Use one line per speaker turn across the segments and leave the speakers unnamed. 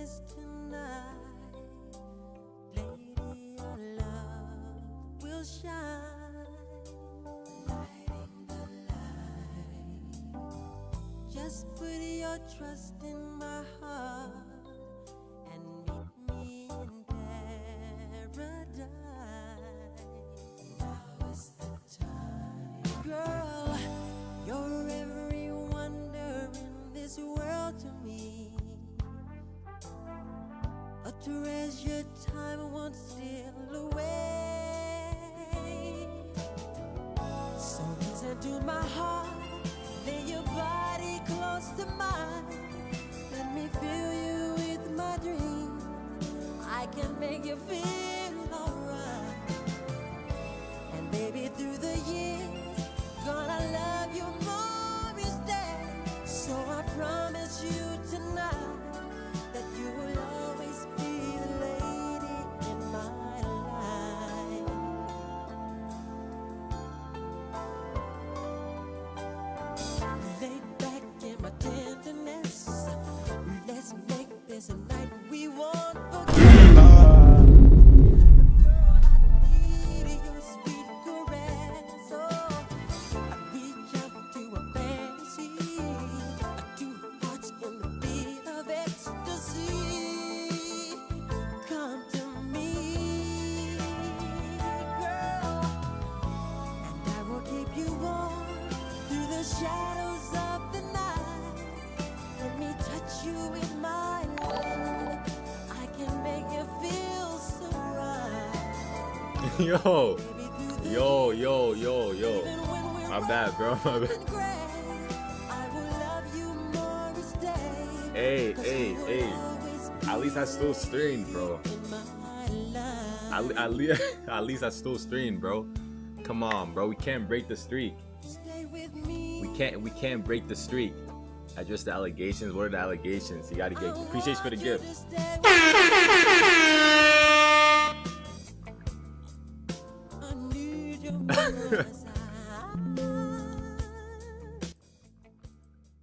promise tonight, lady, our love will shine, lighting the light. Just put your trust in my heart and meet me in paradise. Now is the time, girl. You're every wonder in this world to me, a treasured time won't steal away. So listen to my heart, lay your body close to mine. Let me fill you with my dreams. I can make you feel alright. And baby, through the years, gonna love you more each day. So I promise you tonight that you will always be the lady in my life. Lay back in my tenderness. Let's make this a night we won't forget. Girl, I need your sweet caress. Oh, I reach out to a fantasy, two hearts in the beat of ecstasy. Come to me, girl, and I will keep you warm through the shadows of the night. Let me touch you with my love. I can make you feel so right.
Yo,
Baby, through the
yo.
even when we're
My bad, bro. My bad.
and gray, I will love you more each day.
Hey,
'Cause
hey,
you will
hey.
always
At least I still streamed, bro.
be in my life.
At least I still streamed, bro. Come on, bro. We can't break the streak.
Stay with me.
We can't break the streak. Address the allegations. What are the allegations? You gotta get appreciation for the gift.
I need you by my side.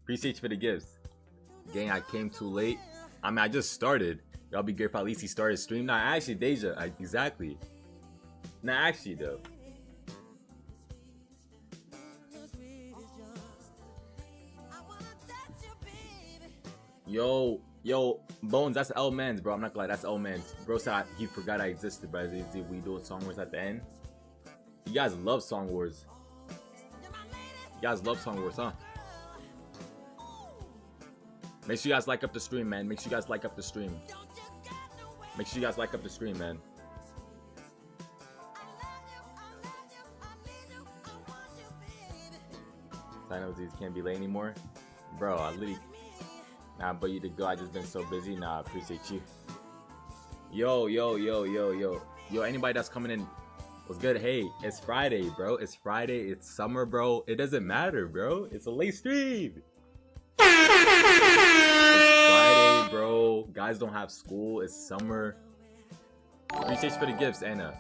Appreciate you for the gifts. Gang, I came too late. I mean, I just started. Y'all be grateful at least he started stream. Nah, actually, Deja. Exactly. Nah, actually, though. Yo, Bones, that's L Man's, bro. I'm not gonna lie, that's L Man's. Bro said he forgot I existed, bro. Did we do a Song Wars at the end? You guys love Song Wars. You guys love Song Wars, huh? Make sure you guys like up the stream, man. Make sure you guys like up the stream. Make sure you guys like up the stream, man. I know these can't be late anymore. Bro, I literally... Nah, but you to go. I just been so busy. Nah, I appreciate you. Yo. Yo, anybody that's coming in, what's good? Hey, it's Friday, bro. It's Friday. It's summer, bro. It doesn't matter, bro. It's a late stream. It's Friday, bro. Guys don't have school. It's summer. Appreciate you for the gifts, Anna.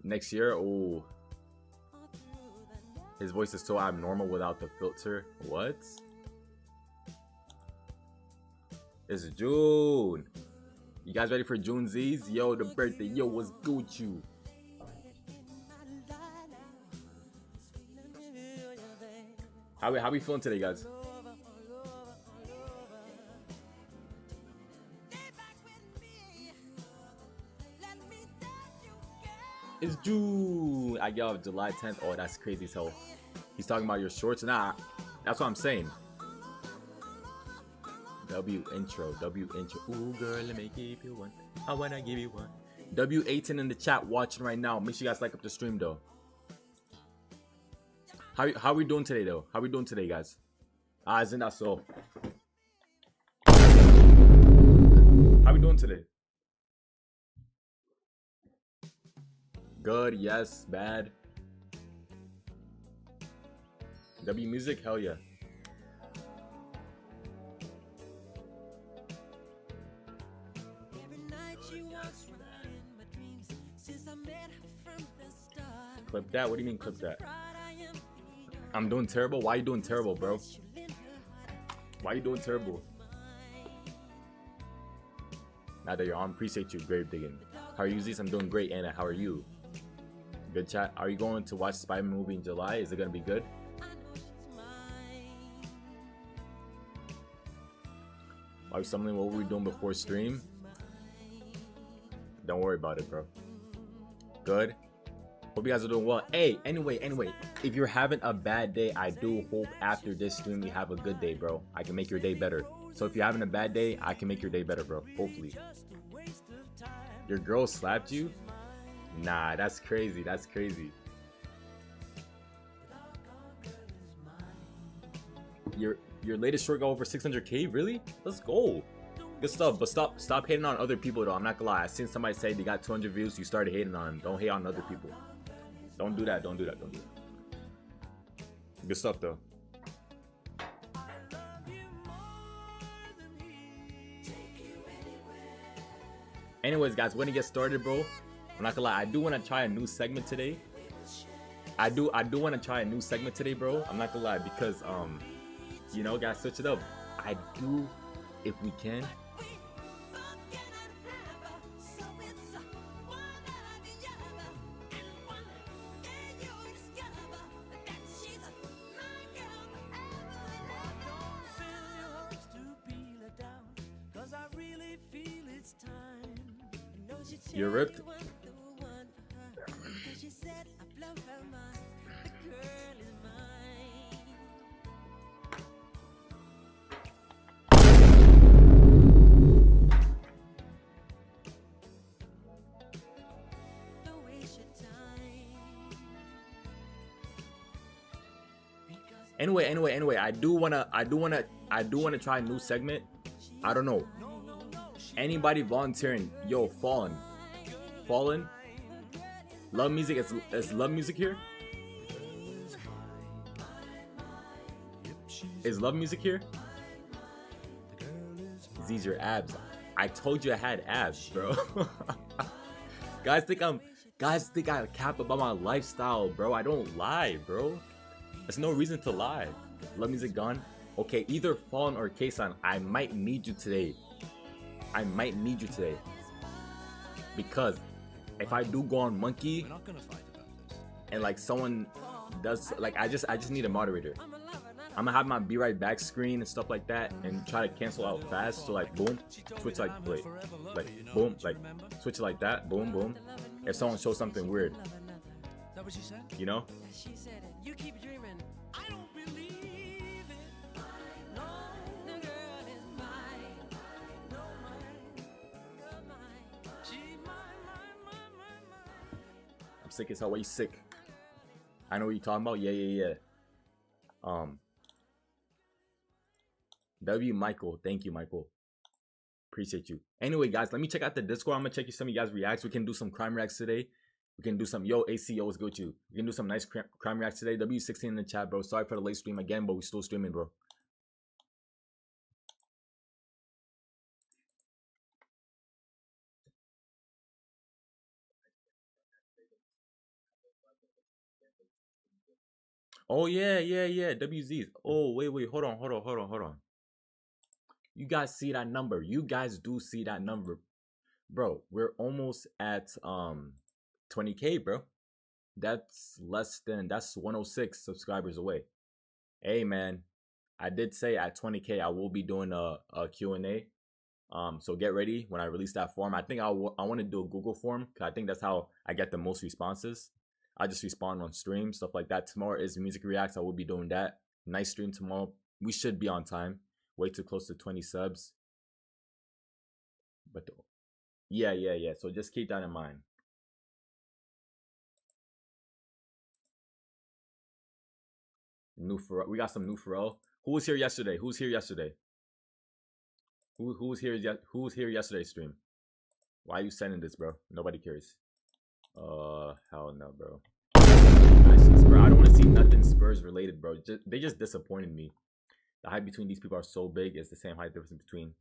Next year, oh. His voice is so abnormal without the filter. What? It's June. You guys ready for June Z's? Yo, the birthday. Yo, what's good with you? How we feeling today, guys? It's June. I get off July 10th. Oh, that's crazy as hell. He's talking about your shorts. Nah, that's what I'm saying. W intro. Ooh, girl, let me give you one. I wanna give you one. W18 in the chat watching right now. Make sure you guys like up the stream though. How we doing today though? How we doing today, guys? Isn't that so? How we doing today? Good, yes, bad. W music, hell yeah. Clip that? What do you mean clip that? I'm doing terrible? Why are you doing terrible, bro? Why you doing terrible? Now that you're on, appreciate you, grave digging. How are you, Zeus? I'm doing great, Anna. How are you? Good chat. Are you going to watch Spider-Man movie in July? Is it gonna be good? Are something what were we doing before stream? Don't worry about it, bro. Good. Hope you guys are doing well. Hey, anyway, if you're having a bad day, I do hope after this stream you have a good day, bro. I can make your day better. So if you're having a bad day, I can make your day better, bro. Hopefully. Your girl slapped you? Nah, that's crazy. That's crazy. Your latest short got over 600k? Really? Let's go. Good stuff. But stop hating on other people though. I'm not gonna lie. I seen somebody say they got 200 views. You started hating on them. Don't hate on other people. Don't do that. Don't do that. Don't do that. Good stuff though. Anyways, guys, we're gonna get started, bro. I'm not gonna lie. I do want to try a new segment today. I do want to try a new segment today, bro. I'm not gonna lie because you know, guys, switch it up. I do, if we can. You're ripped. Anyway, I do wanna try a new segment. I don't know. Anybody volunteering? Yo, Fallen. Love music. Is love music here? Is love music here? These are abs. I told you I had abs, bro. Guys think I cap about my lifestyle, bro. I don't lie, bro. There's no reason to lie. Love music gone. Okay, either Fallen or K-San, I might need you today. Because if I do go on Monkey and like someone does like I just need a moderator. I'm gonna have my be right back screen and stuff like that and try to cancel out fast. So like boom, switch like boom, like switch it like that, boom, boom. If someone shows something weird, you know.
You keep dreaming. I don't believe it. No, the girl is mine. No, mine. You're mine. She's mine.
I'm sick as hell. Why you sick? I know what you're talking about. Yeah. W Michael, thank you, Michael. Appreciate you. Anyway, guys, let me check out the Discord. I'm gonna check some of you guys' reacts. We can do some crime reacts today. We can do some AC, what's good with you? We can do some nice crime reacts today. W16 in the chat, bro. Sorry for the late stream again, but we still streaming, bro. Oh yeah. WZs. Oh wait. Hold on. You guys see that number? You guys do see that number, bro? We're almost at 20k, bro. That's 106 subscribers away. Hey man, I did say at 20k I will be doing a Q&A. So get ready when I release that form. I think I want to do a Google form because I think that's how I get the most responses. I just respond on stream, stuff like that. Tomorrow is music reacts. I will be doing that. Nice stream tomorrow. We should be on time. Way too close to 20 subs. But yeah. So just keep that in mind. We got some new Pharrell. Who was here yesterday? Who's here yesterday? Who's here yesterday stream? Why are you sending this, bro? Nobody cares. Hell no, bro. I don't want to see nothing Spurs related, bro. They just disappointed me. The height between these people are so big. It's the same height difference between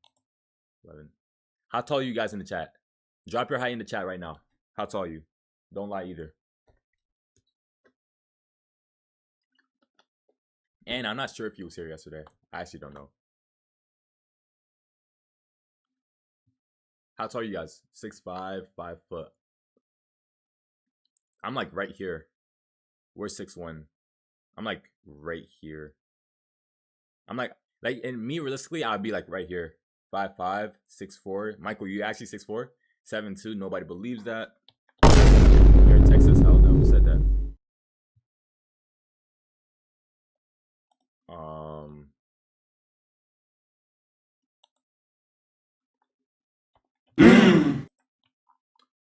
11. How tall are you guys in the chat? Drop your height in the chat right now. How tall are you? Don't lie either. And I'm not sure if he was here yesterday. I actually don't know. How tall are you guys? 6'5", 5 foot. I'm like right here. We're 6'1". I'm like right here. I'm like and me realistically, I'd be like right here. 5'5", 6'4". Michael, you actually 6'4", 7'2". Nobody believes that. You're in Texas. How who said that?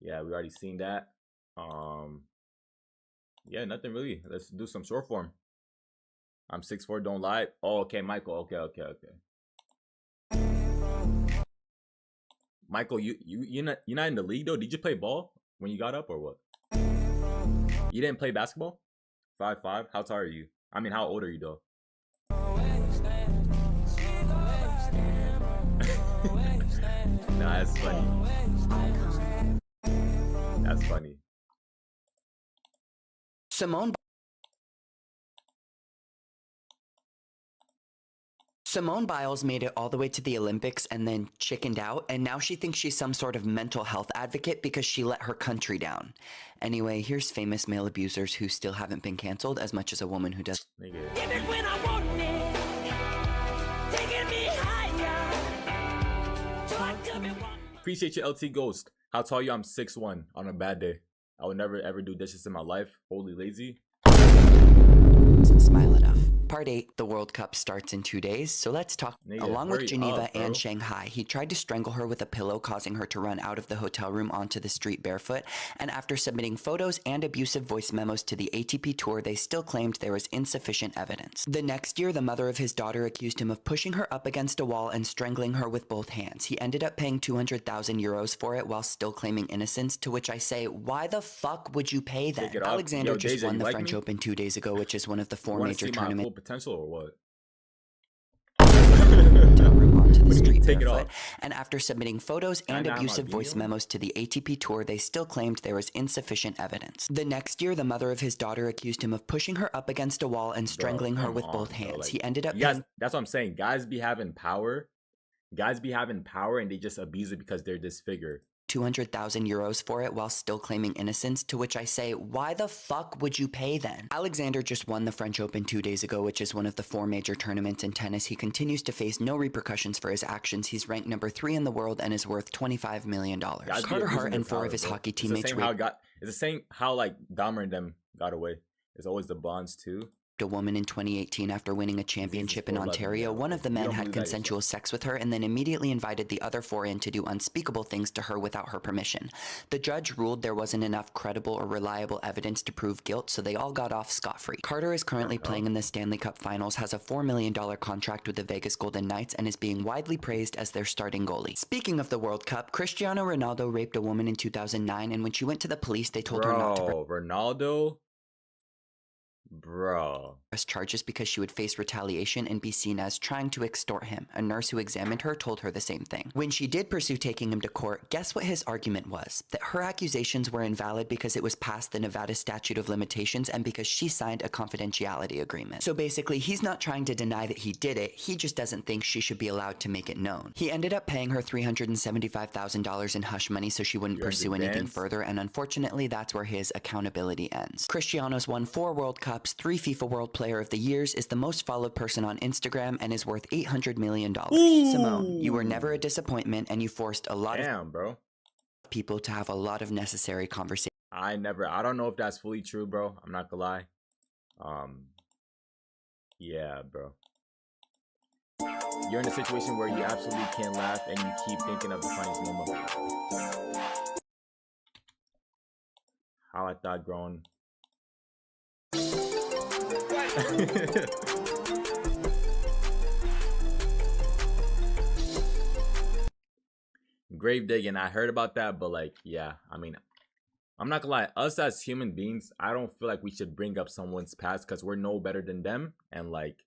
Yeah, we already seen that. Yeah, nothing really. Let's do some short form. I'm 6'4", don't lie. Oh, okay, Michael. Okay. Michael, you're not in the league though. Did you play ball when you got up or what? You didn't play basketball? 5'5". How tall are you? I mean, how old are you though? Nah, that's funny. That's funny.
Simone Biles made it all the way to the Olympics and then chickened out, and now she thinks she's some sort of mental health advocate because she let her country down. Anyway, here's famous male abusers who still haven't been canceled as much as a woman who does.
Appreciate you, LT Ghost. How tall are you? I'm 6'1" on a bad day. I would never ever do dishes in my life. Holy lazy.
Smile enough. Part 8, the World Cup starts in 2 days, so let's talk. Along with Geneva and Shanghai, he tried to strangle her with a pillow, causing her to run out of the hotel room onto the street barefoot, and after submitting photos and abusive voice memos to the ATP Tour, they still claimed there was insufficient evidence. The next year, the mother of his daughter accused him of pushing her up against a wall and strangling her with both hands. He ended up paying 200,000 euros for it while still claiming innocence, to which I say, why the fuck would you pay then? Alexander just won the French Open 2 days ago, which is one of the 4 major tournaments.
Potential or what?
Onto the street barefoot, and after submitting photos and abusive voice memos to the ATP Tour, they still claimed there was insufficient evidence. The next year, the mother of his daughter accused him of pushing her up against a wall and strangling her with both hands. Like, he ended up.
Yes, that's what I'm saying. Guys be having power. Guys be having power, and they just abuse it because they're disfigured.
200,000 euros for it while still claiming innocence, to which I say, why the fuck would you pay then? Alexander just won the French Open 2 days ago, which is one of the 4 major tournaments in tennis. He continues to face no repercussions for his actions. He's ranked number 3 in the world and is worth $25 million. Carter Hart and 4 of his hockey teammates.
It's the same how like Dahmer and them got away. It's always the bonds too.
A woman in 2018 after winning a championship in Ontario. One of the men had consensual sex with her and then immediately invited the other 4 in to do unspeakable things to her without her permission. The judge ruled there wasn't enough credible or reliable evidence to prove guilt, so they all got off scot-free. Carter is currently playing in the Stanley Cup Finals, has a $4 million contract with the Vegas Golden Knights, and is being widely praised as their starting goalie. Speaking of the World Cup, Cristiano Ronaldo raped a woman in 2009, and when she went to the police, they told her not to.
Ronaldo? Bro.
Press charges because she would face retaliation and be seen as trying to extort him. A nurse who examined her told her the same thing. When she did pursue taking him to court, guess what his argument was? That her accusations were invalid because it was past the Nevada statute of limitations and because she signed a confidentiality agreement. So basically, he's not trying to deny that he did it, he just doesn't think she should be allowed to make it known. He ended up paying her $375,000 in hush money so she wouldn't pursue anything further, and unfortunately, that's where his accountability ends. Cristiano's won 4 World Cups, 3 FIFA World Player of the Years, is the most followed person on Instagram, and is worth $800 million. Ooh. Simone, you were never a disappointment, and you forced a lot of people to have a lot of necessary conversations.
I don't know if that's fully true, bro. I'm not gonna lie. Yeah, bro. You're in a situation where you absolutely can't laugh and you keep thinking of the funniest moment. How I thought growing. Grave digging, I heard about that, but like, yeah, I mean, I'm not gonna lie, us as human beings, I don't feel like we should bring up someone's past because we're no better than them. And like,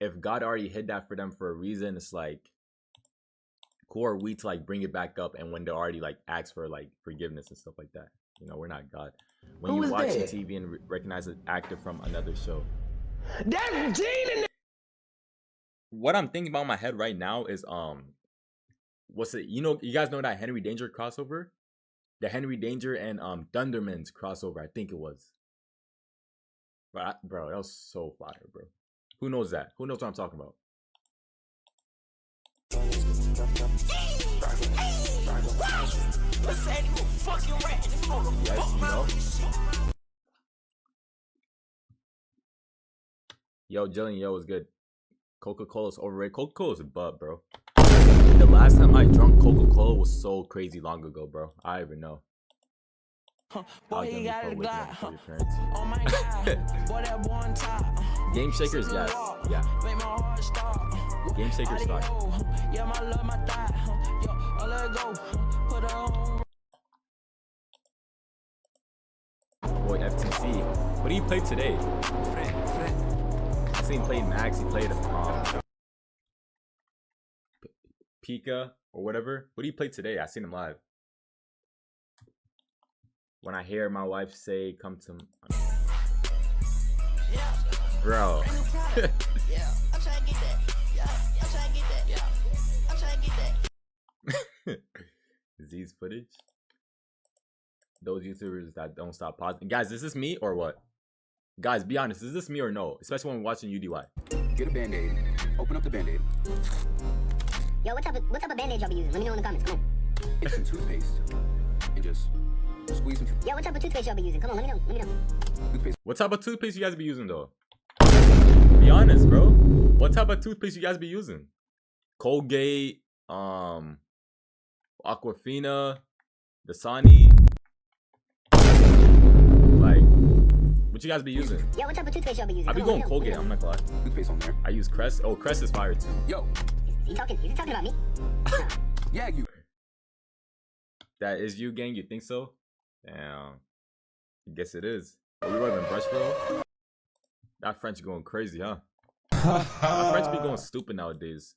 if God already hid that for them for a reason, it's like, who are we to like bring it back up? And when they already like ask for like forgiveness and stuff like that, you know, we're not God. When you watch TV and recognize an actor from another show, that's Gene. What I'm thinking about in my head right now is what's it? You know, you guys know that Henry Danger crossover? The Henry Danger and Thunderman's crossover, I think it was. But bro, that was so fire, bro. Who knows that? Who knows what I'm talking about? Yes, you know. Yo, Jillian, yo, was good. Coca-Cola's overrated. Coca-Cola's a butt, bro. The last time I drunk Coca-Cola was so crazy long ago, bro. I even know.
Boy, he got it God.
For your parents.
Oh my God. Boy, that boy on top.
Game Shakers, yes. Yeah.
Make my heart stop.
Game Shakers, fine.
Yeah, my love, my thigh. Yo, I let it go. Put her on.
Boy, FTC. What do you play today? I seen him play Max. He played Pika or whatever. What do you play today? I seen him live. When I hear my wife say, "Come to," bro.
Yeah, I'm trying to get that. Yeah, I'm trying to get that. Yeah, I'm trying to get that.
Z's footage. Those YouTubers that don't stop pausing. Guys, is this me or what? Guys, be honest. Is this me or no? Especially when we're watching UDY.
Get a Band-Aid. Open up the Band-Aid.
Yo, what type of Band-Aid y'all be using? Let me know in the comments. Come on.
Get some toothpaste. And just squeeze some
Yo, what type of toothpaste y'all be using? Come on, let me know. Let me know.
toothpaste.
What type of toothpaste you guys be using though? Be honest, bro. What type of toothpaste you guys be using? Colgate, Aquafina, Dasani. Like, what you guys be using?
Yo, what type of toothpaste y'all be using?
I be
Come on,
going
let me know.
Colgate. I'm not gonna lie.
Toothpaste on there.
I use Crest. Oh, Crest is fire too.
Yo.
Is he talking about me?
Yeah, you.
That is you, gang. You think so? Damn. I guess it is. Are we running brush, bro? That French going crazy, huh? My French be going stupid nowadays.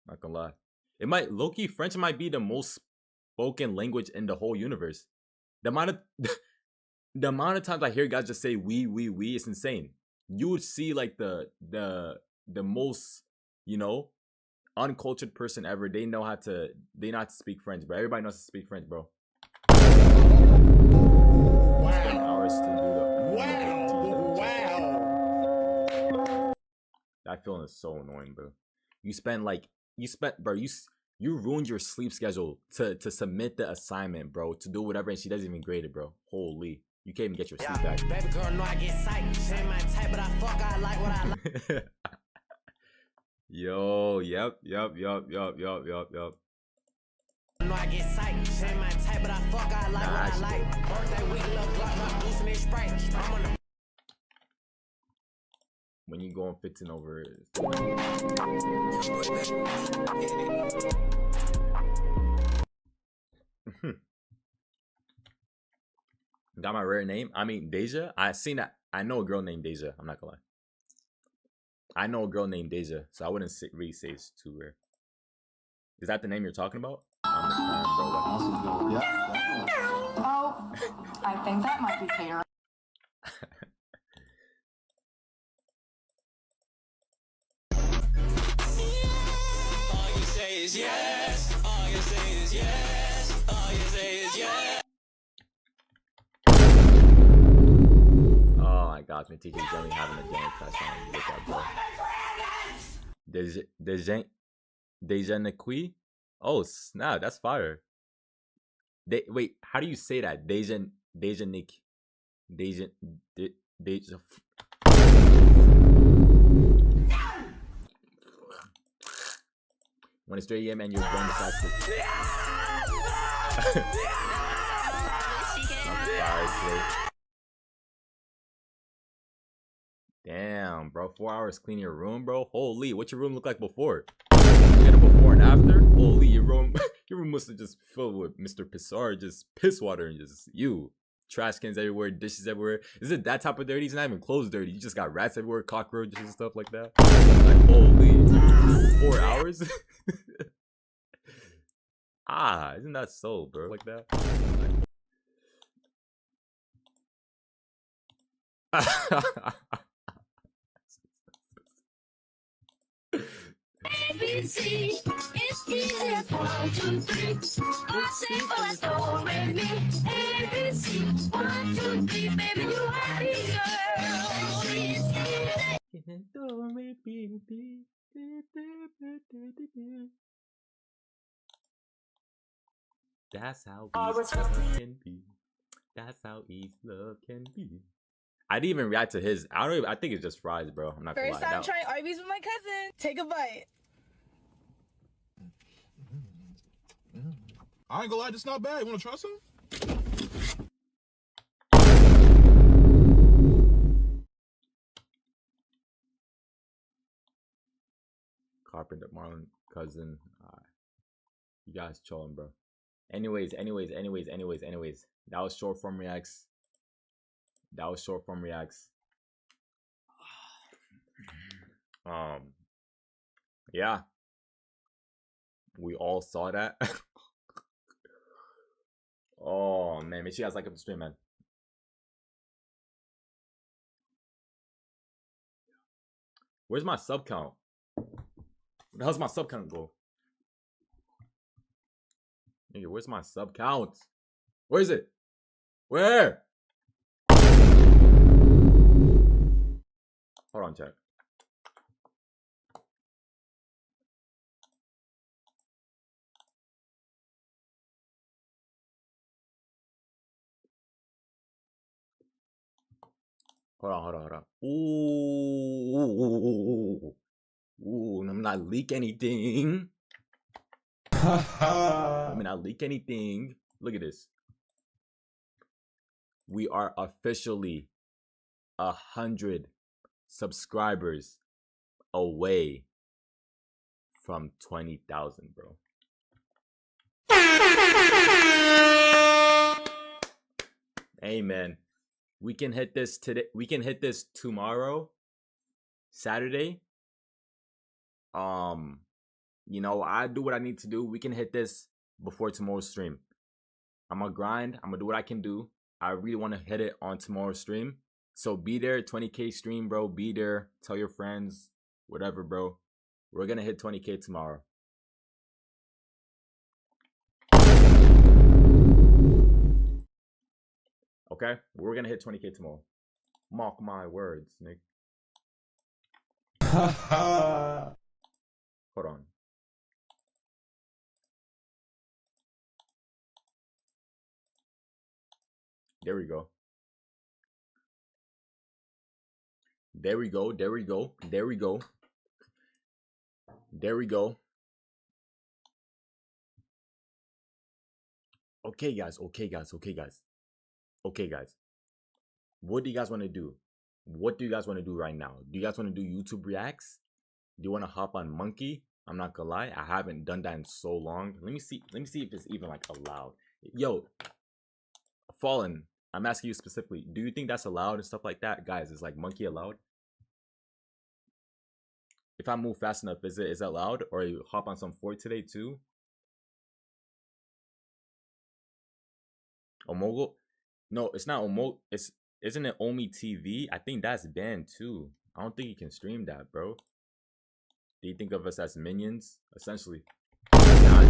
Not gonna lie. It might, low-key, French might be the most spoken language in the whole universe. The amount of times I hear guys just say we, it's insane. You would see like the most, you know, uncultured person ever. They know how to speak French, bro. Everybody knows how to speak French, bro. Spend hours to do that feeling is so annoying, bro. You ruined your sleep schedule to submit the assignment, bro, to do whatever, and she doesn't even grade it, bro. Holy, you can't even get your sleep back.
Baby girl, know I get psyched. She ain't my type, but I fuck, I like what I like.
Yo, yep.
Know I get psyched. She ain't my type, but I fuck, I like what I like. Birthday week, look like I'm boosting this Sprite. I'm on the
When you going 15 over it. Got my rare name. I mean, Deja. I seen that. I know a girl named Deja. I'm not gonna lie. I know a girl named Deja, so I wouldn't really say it's too rare. Is that the name you're talking about? I'm the bro.
Oh, I think that might be fair.
all you say is yes. All you say is yes. All you say is yes.
Oh my gosh, my teacher's only having a giant crush on you. Look at bro. Deja Nekui? Oh snap, that's fire. Wait, how do you say that? Deja Nick. Deja. When it's 3 a.m. and you're going to practice. Damn, bro. 4 hours cleaning your room, bro. Holy, what your room look like before? You get a before and after? Holy, your room must have just filled with Mr. Pissar, just piss water and just you. Trash cans everywhere, dishes everywhere. Is it that type of dirty? It's not even clothes dirty. You just got rats everywhere, cockroaches and stuff like that. Like, holy. 4 hours? Isn't that so, bro? Like that?
ABC. It's easy as 1, 2, 3. Or simple as do, re, mi. ABC. 1, 2, 3, baby, you happy girl.
That's how East love can be. That's how East love can be. I didn't even react to his. I don't even, I think it's just fries, bro. I'm not gonna
First
lie.
time trying Arby's with my cousin. Take a bite.
I ain't gonna lie, it's not bad. You wanna try some?
Carpenter, Marlon, cousin. You guys chilling, bro. Anyways. That was short form reacts. Yeah. We all saw that. Oh man, make sure you guys like up the stream, man. Where's my sub count? Where the hell's my sub count go? Nigga, where's my sub count? Where is it? Where? Hold on, chat. Hold on. Ooh, let me not leak anything. Let me not leak anything. Look at this. We are officially 100 subscribers away from 20,000, bro. Amen. We can hit this today. We can hit this tomorrow, Saturday. You know, I do what I need to do. We can hit this before tomorrow's stream. I'm gonna grind. I'm gonna do what I can do. I really want to hit it on tomorrow's stream. So be there, 20K stream, bro. Be there. Tell your friends, whatever, bro. We're gonna hit 20K tomorrow. Okay? We're gonna hit 20K tomorrow. Mark my words, Nick. Hold on. There we go. There we go. There we go. There we go. There we go. Okay, guys. Okay, guys. Okay, guys. Okay, guys. What do you guys want to do? What do you guys want to do right now? Do you guys want to do YouTube reacts? Do you want to hop on Monkey? I'm not gonna lie, I haven't done that in so long. Let me see if it's even like allowed. Yo, Fallen, I'm asking you specifically, do you think that's allowed and stuff like that? Guys, is like Monkey allowed? If I move fast enough, is it allowed? Or you hop on some Ford today too? Omogo? No, it's not Omo. Isn't it Omi TV? I think that's banned too. I don't think you can stream that, bro. Do you think of us as minions, essentially? Nah.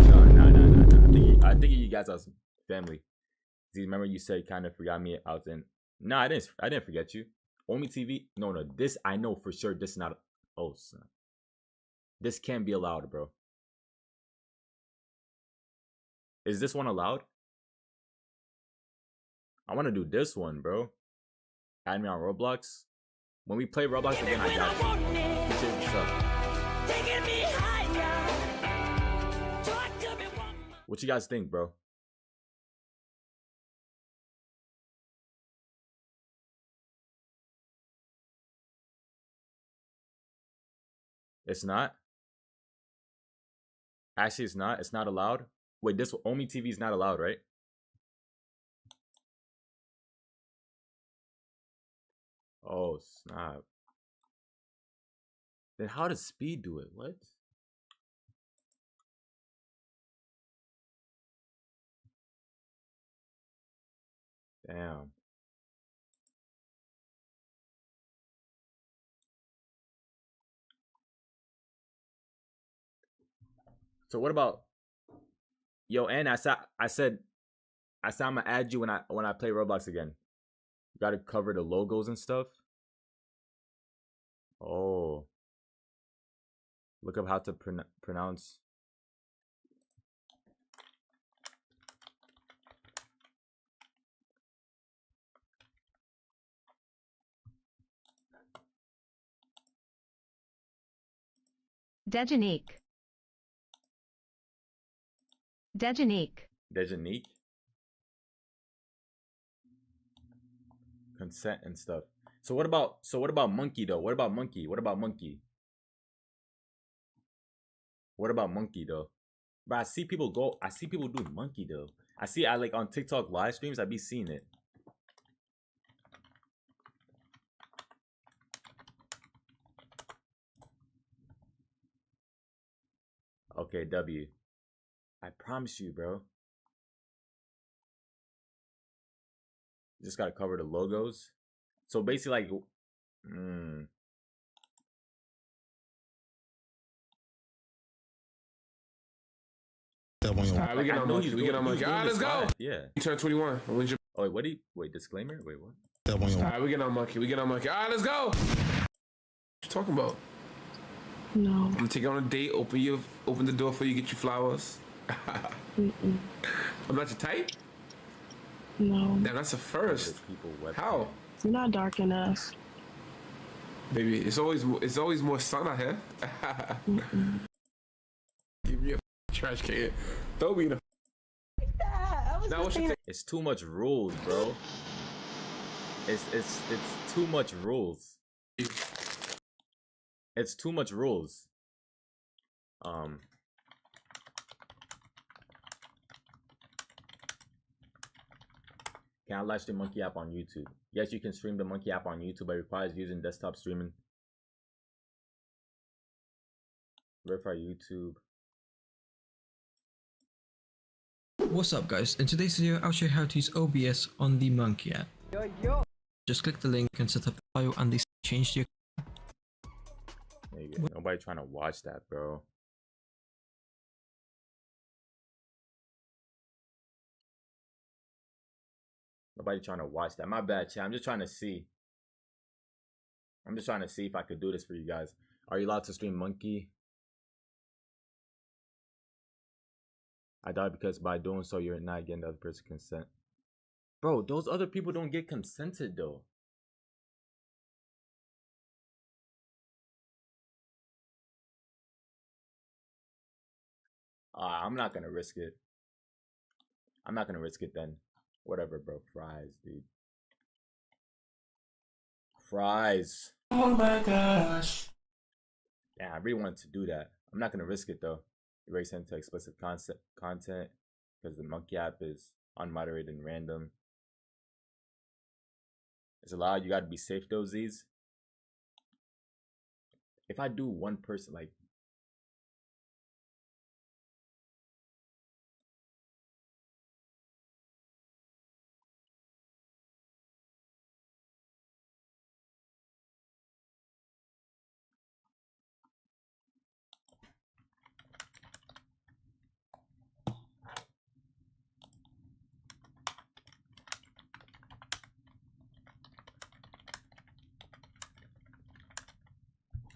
I think you guys are family. Do you remember you said kind of forgot me? I was in. No, I didn't forget you. Omi TV. No. This I know for sure. This is not. Oh, snap. This can't be allowed, bro. Is this one allowed? I want to do this one, bro. Add me on Roblox. When we play Roblox again, I got you. Appreciate what's up. What you guys think, bro? It's not? Actually, it's not. It's not allowed. Wait, this Omi TV is not allowed, right? Oh, snap. Then how does Speed do it? What? Damn. So what about yo? And I said I'm gonna add you when I play Roblox again. You gotta cover the logos and stuff. Oh, look up how to pronounce.
Dejanique. Dejanique.
Dejanique. Consent and stuff. So what about monkey though? What about monkey? What about monkey? What about monkey though? But I see people do monkey though. I like on TikTok live streams, I be seeing it. Okay, W. I promise you, bro. You just gotta cover the logos. So basically, like,
Alright, we get on monkey. We get on monkey. Alright, let's go.
Yeah.
You turn 21. When's your...
Oh, wait, disclaimer? Wait, what?
Alright, we get on monkey. We get on monkey. Alright, let's go. What you talking about?
No.
I'm gonna take you on a date. Open the door for you. Get you flowers. I'm not your type.
No.
Damn, that's a first. How?
You're not dark enough.
Baby, it's always more sun out here. Give me a trash can. Throw me in a. Now what you think?
It's too much rules, bro. It's too much rules. It's too much rules. Can I live stream Monkey app on YouTube? Yes, you can stream the Monkey app on YouTube, but it requires using desktop streaming. Verify YouTube.
What's up guys, in today's video I'll show you how to use OBS on the Monkey app. Just click the link and set up the file and they change your...
There you go. Nobody trying to watch that, bro. Nobody trying to watch that. My bad, chat. I'm just trying to see. I'm just trying to see if I could do this for you guys. Are you allowed to stream Monkey? I died because by doing so, you're not getting the other person's consent. Bro, those other people don't get consented, though. I'm not going to risk it. I'm not going to risk it then. Whatever, bro. Fries, dude. Fries.
Oh my gosh.
Yeah, I really wanted to do that. I'm not going to risk it, though. Erase into explicit content because the Monkey app is unmoderated and random. It's allowed. You got to be safe, though, Z's. If I do one person, like...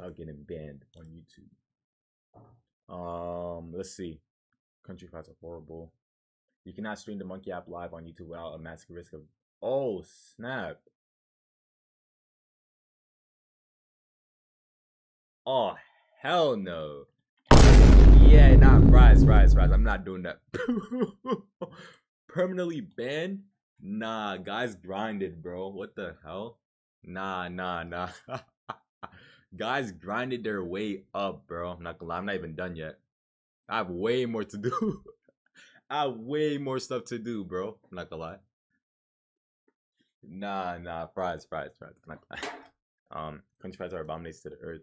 without getting banned on YouTube. Let's see. Country fights are horrible. You cannot stream the Monkey app live on YouTube without a massive risk of... Oh, snap. Oh, hell no. Yeah, nah, fries. I'm not doing that. Permanently banned? Nah, guys grinded, bro. What the hell? Nah. Guys grinded their way up, bro. I'm not gonna lie, I'm not even done yet. I have way more to do. I have way more stuff to do, bro. I'm not gonna lie. Nah, fries. I'm not gonna lie. Country fries are abominations to the earth.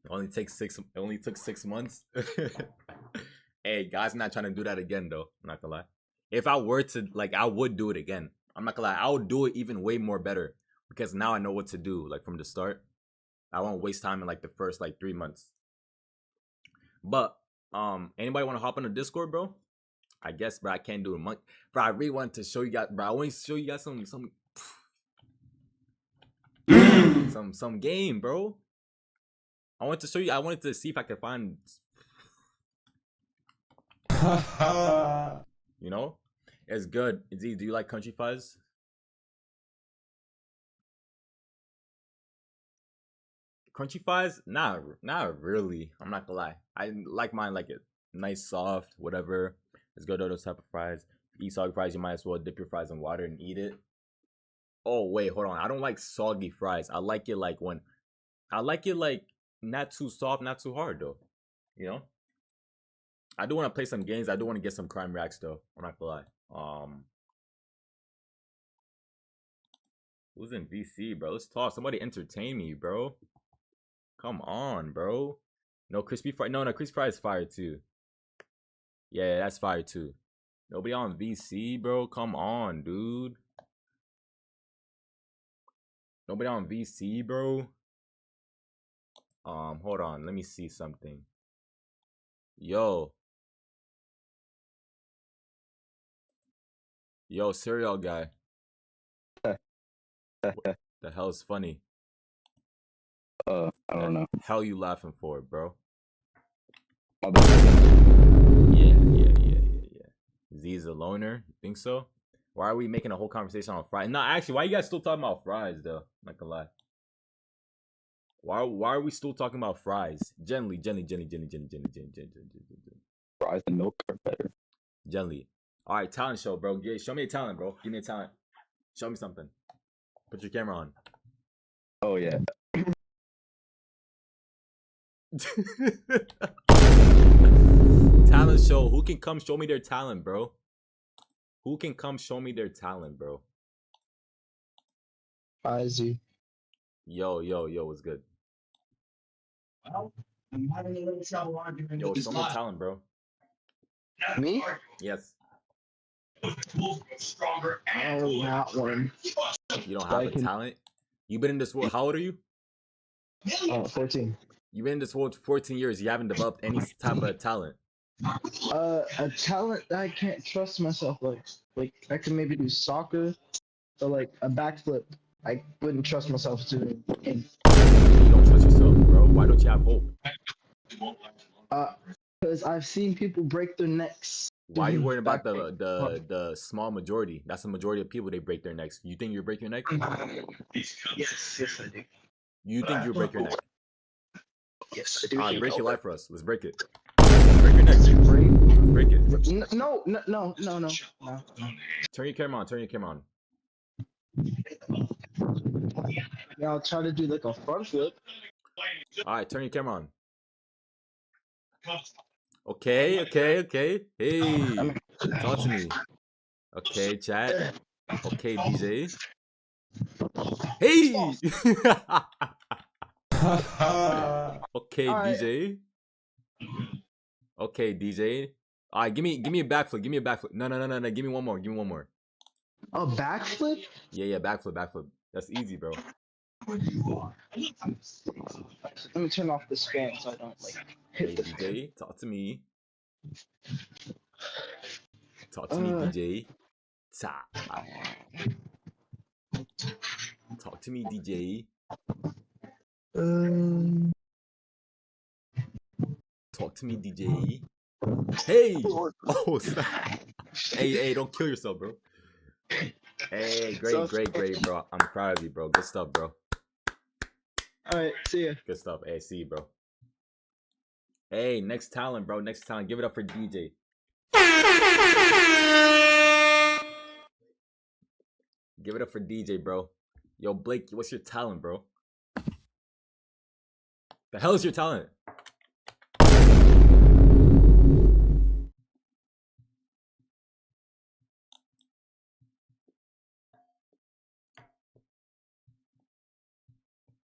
It only took 6 months. Hey, guys, I'm not trying to do that again, though. I'm not gonna lie. If I were to, like, I would do it again. I'm not gonna lie, I would do it even way more better because now I know what to do, like, from the start. I won't waste time in like the first like 3 months. But anybody want to hop on the Discord, bro? I guess, bro. I can't do a month, bro. I really want to show you guys, bro. I want to show you guys some game, bro. I want to show you. I wanted to see if I could find, you know, it's good. Z, do you like Country Fuzz? Crunchy fries? Not really. I'm not gonna lie. I like mine like it nice, soft, whatever. Let's go to those type of fries. If you eat soggy fries, you might as well dip your fries in water and eat it. Oh wait, hold on. I don't like soggy fries. I like it like not too soft, not too hard though. You know? I do want to play some games. I do want to get some crime racks though. I'm not gonna lie. Who's in VC, bro? Let's talk. Somebody entertain me, bro. Come on, bro. No crispy fry. No, crispy fry is fire too. Yeah, that's fire too. Nobody on VC, bro. Come on, dude. Nobody on VC, bro. Hold on. Let me see something. Yo, cereal guy. What the hell is funny?
I don't know.
Hell you laughing for, bro?
My bad.
Yeah. Z's a loner. You think so? Why are we making a whole conversation on fries? No, actually, why are you guys still talking about fries, though? I'm not gonna lie. Why are we still talking about fries? Gently.
Fries and milk are better.
Gently. All right, talent show, bro. Yeah, show me a talent, bro. Give me a talent. Show me something. Put your camera on.
Oh yeah.
Talent show. Who can come show me their talent, bro? Who can come show me their talent, bro?
Z.
Yo, what's good?
Yo,
Yo, show me talent, bro.
Me?
Yes.
Oh, not one.
You don't have a talent? You been in this world. How old are you?
14.
You've been in this world for 14 years. You haven't developed any type of talent.
A talent that I can't trust myself. Like I can maybe do soccer, or like a backflip. I wouldn't trust myself doing.
You don't trust yourself, bro. Why don't you have hope?
Because I've seen people break their necks.
Why are you worried about the small majority? That's the majority of people. They break their necks. You think you break your neck?
Yes, I do.
You think you break your neck?
Yes, I do.
Alright, break your life for us. Let's break it. Break your neck. Break it.
No.
Turn your camera on.
Yeah, I'll try to do like a front flip.
Alright, turn your camera on. Okay. Hey, talk to me. Okay, chat. Okay, DJ. Hey. Okay, right. DJ. Okay, DJ. All right, give me a backflip. No. Give me one more.
Oh, backflip?
Yeah, backflip. That's easy, bro.
Let me turn off this fan so I don't like hit the
DJ. Talk to me. DJ. Talk to me, DJ. Talk to me, DJ. Hey! Oh, snap. Hey, don't kill yourself, bro. Hey, great, bro. I'm proud of you, bro. Good stuff, bro.
Alright, see ya.
Good stuff. Hey, see you, bro. Hey, next talent, bro. Next talent. Give it up for DJ. Give it up for DJ, bro. Yo, Blake, what's your talent, bro? The hell is your talent?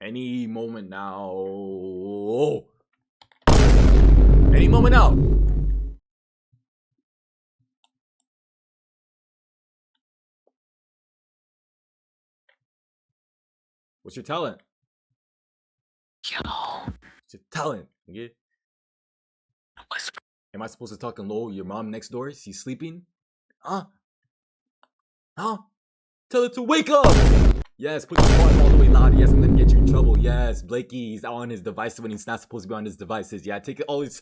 Any moment now. Any moment now. What's your talent? It's your talent, nigga. Am I supposed to talk in low? Your mom next door? She's sleeping? Huh? Tell her to wake up! Yes, put your volume all the way loud. Yes, I'm gonna get you in trouble. Yes, Blakey, he's on his device when he's not supposed to be on his devices. Yeah, take it all his...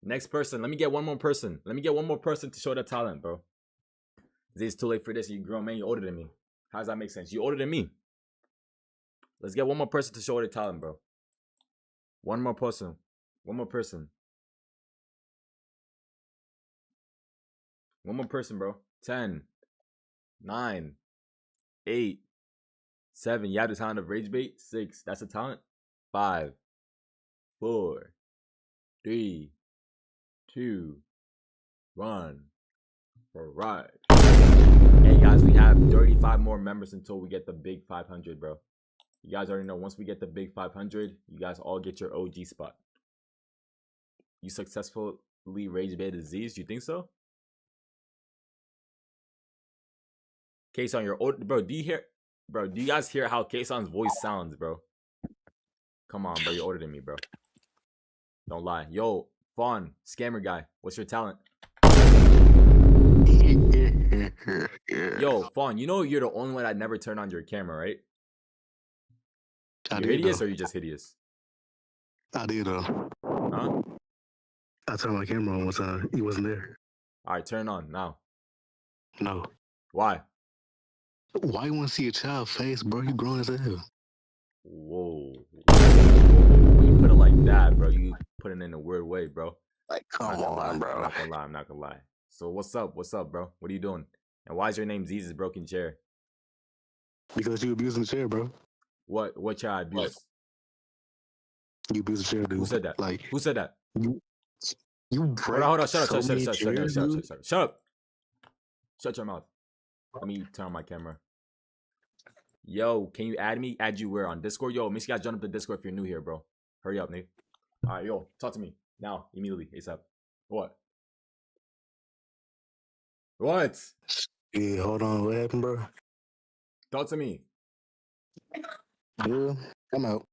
Next person. Let me get one more person. Let me get one more person to show their talent, bro. It's too late for this. You grown man. You older than me. How does that make sense? You older than me. Let's get one more person to show their talent, bro. One more person. One more person. One more person, bro. 10, 9, 8, 7. You have the talent of rage bait. 6. That's a talent. 5, 4, 3, 2, 1. Alright. Hey guys, we have 35 more members until we get the big 500, bro. You guys already know, once we get the big 500, you guys all get your OG spot. You successfully rage bait disease? You think so? Kason, you're old, bro. Do you hear, bro? Do you guys hear how Kason's voice sounds, bro? Come on, bro. You're older than me, bro. Don't lie. Yo, Fawn, scammer guy. What's your talent? Yo, Fawn, you know you're the only one that never turn on your camera, right? You're hideous or you just hideous?
I did though.
Huh?
I turned my camera on one time. He wasn't there.
Alright, turn it on now.
No.
Why?
Why you want to see a child face, bro? You grown as hell.
Whoa. You put it like that, bro. You put it in a weird way, bro.
Like, come on, bro.
I'm not gonna lie. I'm not gonna lie. So what's up? What's up, bro? What are you doing? And why is your name Z's Broken Chair?
Because you abusing the chair, bro.
What chair I abuse?
You abuse the chair, dude.
Who said that?
Like,
who said that?
You break
hold on. Shut up.
so many chairs, dude.
Shut up. Shut your mouth. Let me turn on my camera. Yo, can you add me? Add you where? On Discord? Yo, make sure you guys join up the Discord if you're new here, bro. Hurry up, Nate. Alright, yo, talk to me. Now, immediately, ASAP. What? What?
Yeah, hold on. What happened, bro?
Talk to me.
Yeah, I'm out.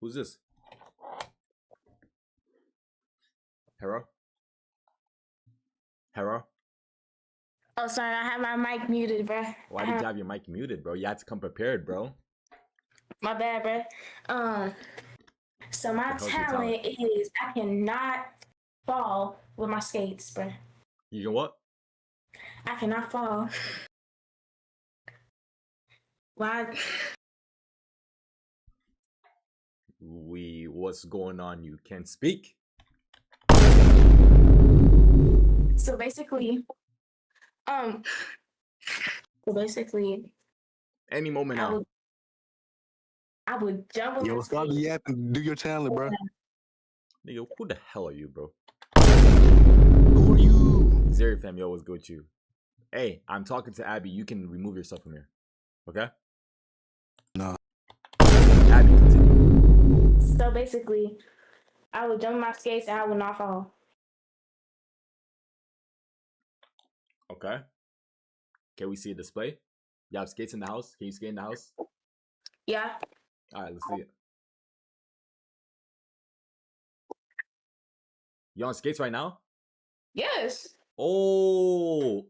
Who's this? Hera? Hera?
Oh, sorry, I have my mic muted, bro.
Why did you have your mic muted, bro? You had to come prepared, bro.
My bad, bro. So my talent is I cannot fall with my skates, bro.
You can what?
I cannot fall. Why?
What's going on? You can't speak?
So basically,
any moment now.
I would jump.
Yo, stop yapping. Do your talent, bro.
Nigga, who the hell are you, bro?
Who are you?
Zeri fam, yo, what's good with you? Hey, I'm talking to Abby. You can remove yourself from here. Okay?
No.
Abby, continue.
So basically, I would jump my skates and I would not fall.
Okay. Can we see a display? You have skates in the house? Can you skate in the house?
Yeah.
Alright, let's see it. You on skates right now?
Yes.
Oh,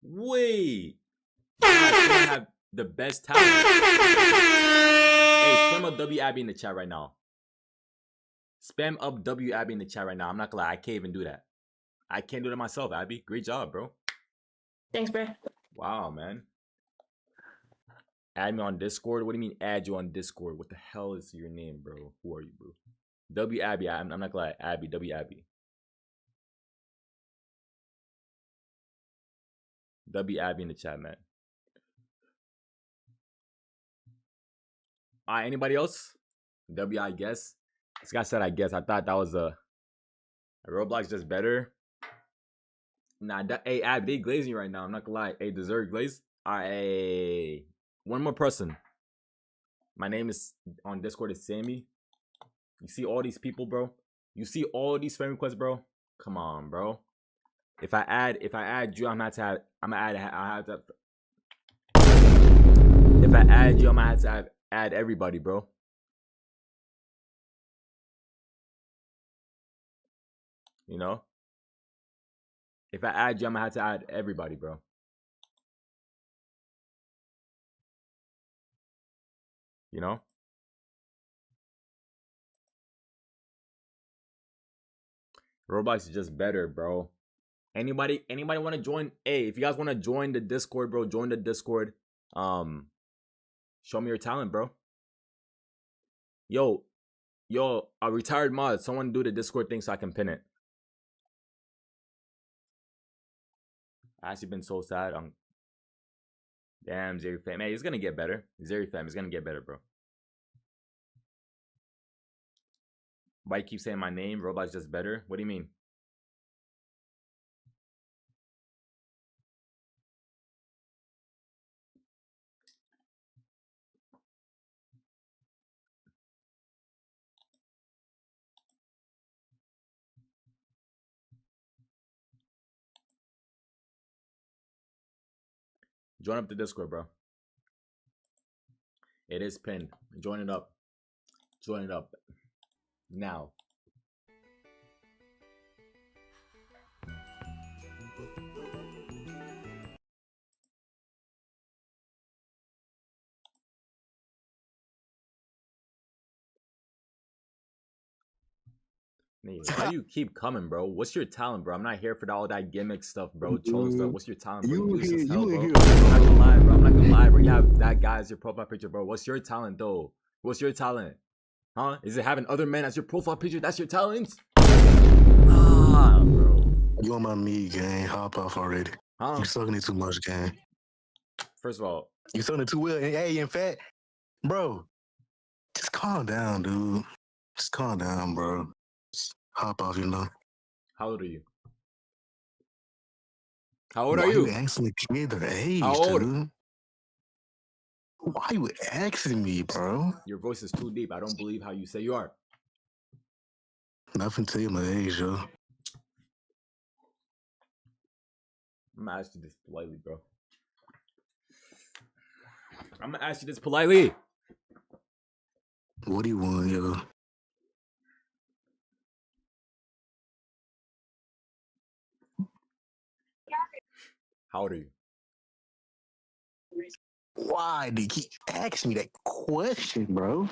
wait. I have the best talent. Hey, spam a W Abby in the chat right now. Spam up W Abby in the chat right now. I'm not gonna lie, I can't even do that. I can't do that myself, Abby. Great job, bro.
Thanks, bro.
Wow, man. Add me on Discord? What do you mean add you on Discord? What the hell is your name, bro? Who are you, bro? W Abby. I'm not gonna lie. Abby. W Abby. W Abby in the chat, man. Alright, anybody else? W, I guess. This guy said I guess. I thought that was a Roblox just better. Nah, hey, Abby, they glazing you right now. I'm not gonna lie. Hey, dessert glaze. Alright, hey. One more person. My name is on Discord is Sammy. You see all these people, bro? You see all these friend requests, bro? Come on, bro. If I add you, I have to if I add you, I'm gonna have to add everybody, bro. You know? If I add you, I'm gonna have to add everybody, bro. You know? Roblox is just better, bro. Anybody want to join? Hey, if you guys want to join the Discord, bro, join the Discord. Show me your talent, bro. Yo, a retired mod. Someone do the Discord thing so I can pin it. I actually been so sad. Damn, Zeri fam. Hey, it's gonna get better. Zeri fam, it's gonna get better, bro. Why you keep saying my name? Roblox just better. What do you mean? Join up the Discord, bro. It is pinned. Join it up. Join it up. Now. Why do you keep coming, bro? What's your talent, bro? I'm not here for all that gimmick stuff, bro. Trolling stuff. What's your talent, bro? I'm not gonna lie, bro. I'm not gonna lie, bro. You have that guy as your profile picture, bro. What's your talent, though? What's your talent? Huh? Is it having other men as your profile picture? That's your talent? Ah, bro.
You on my knee, gang. Hop off already.
Huh?
You sucking it too much, gang.
First of all,
you sucking it too well. And, hey, in fact, bro, just calm down, dude. Just calm down, bro. Just hop off, you know.
How old are you? How old are you?
Why you asking the kid their age,
How old?
dude? Why you asking me, bro?
Your voice is too deep. I don't believe how you say you are.
Nothing to you my age, yo.
I'm gonna ask you this politely, bro. I'm gonna ask you this politely.
What do you want, yo?
How old are you?
Why did he ask me that question, bro?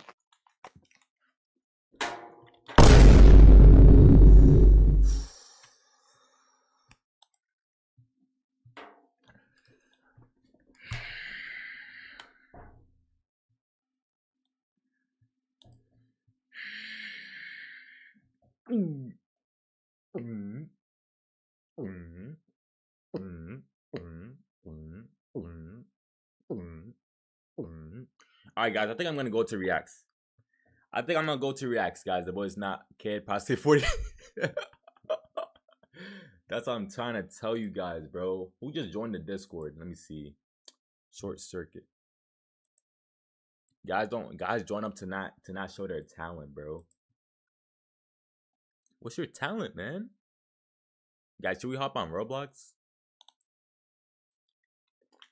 All right, guys. I think I'm gonna go to reacts. Guys. The boy's not kid past 40. That's what I'm trying to tell you guys, bro. Who just joined the Discord? Let me see. Short circuit. Guys join up to not show their talent, bro. What's your talent, man? Guys, should we hop on Roblox?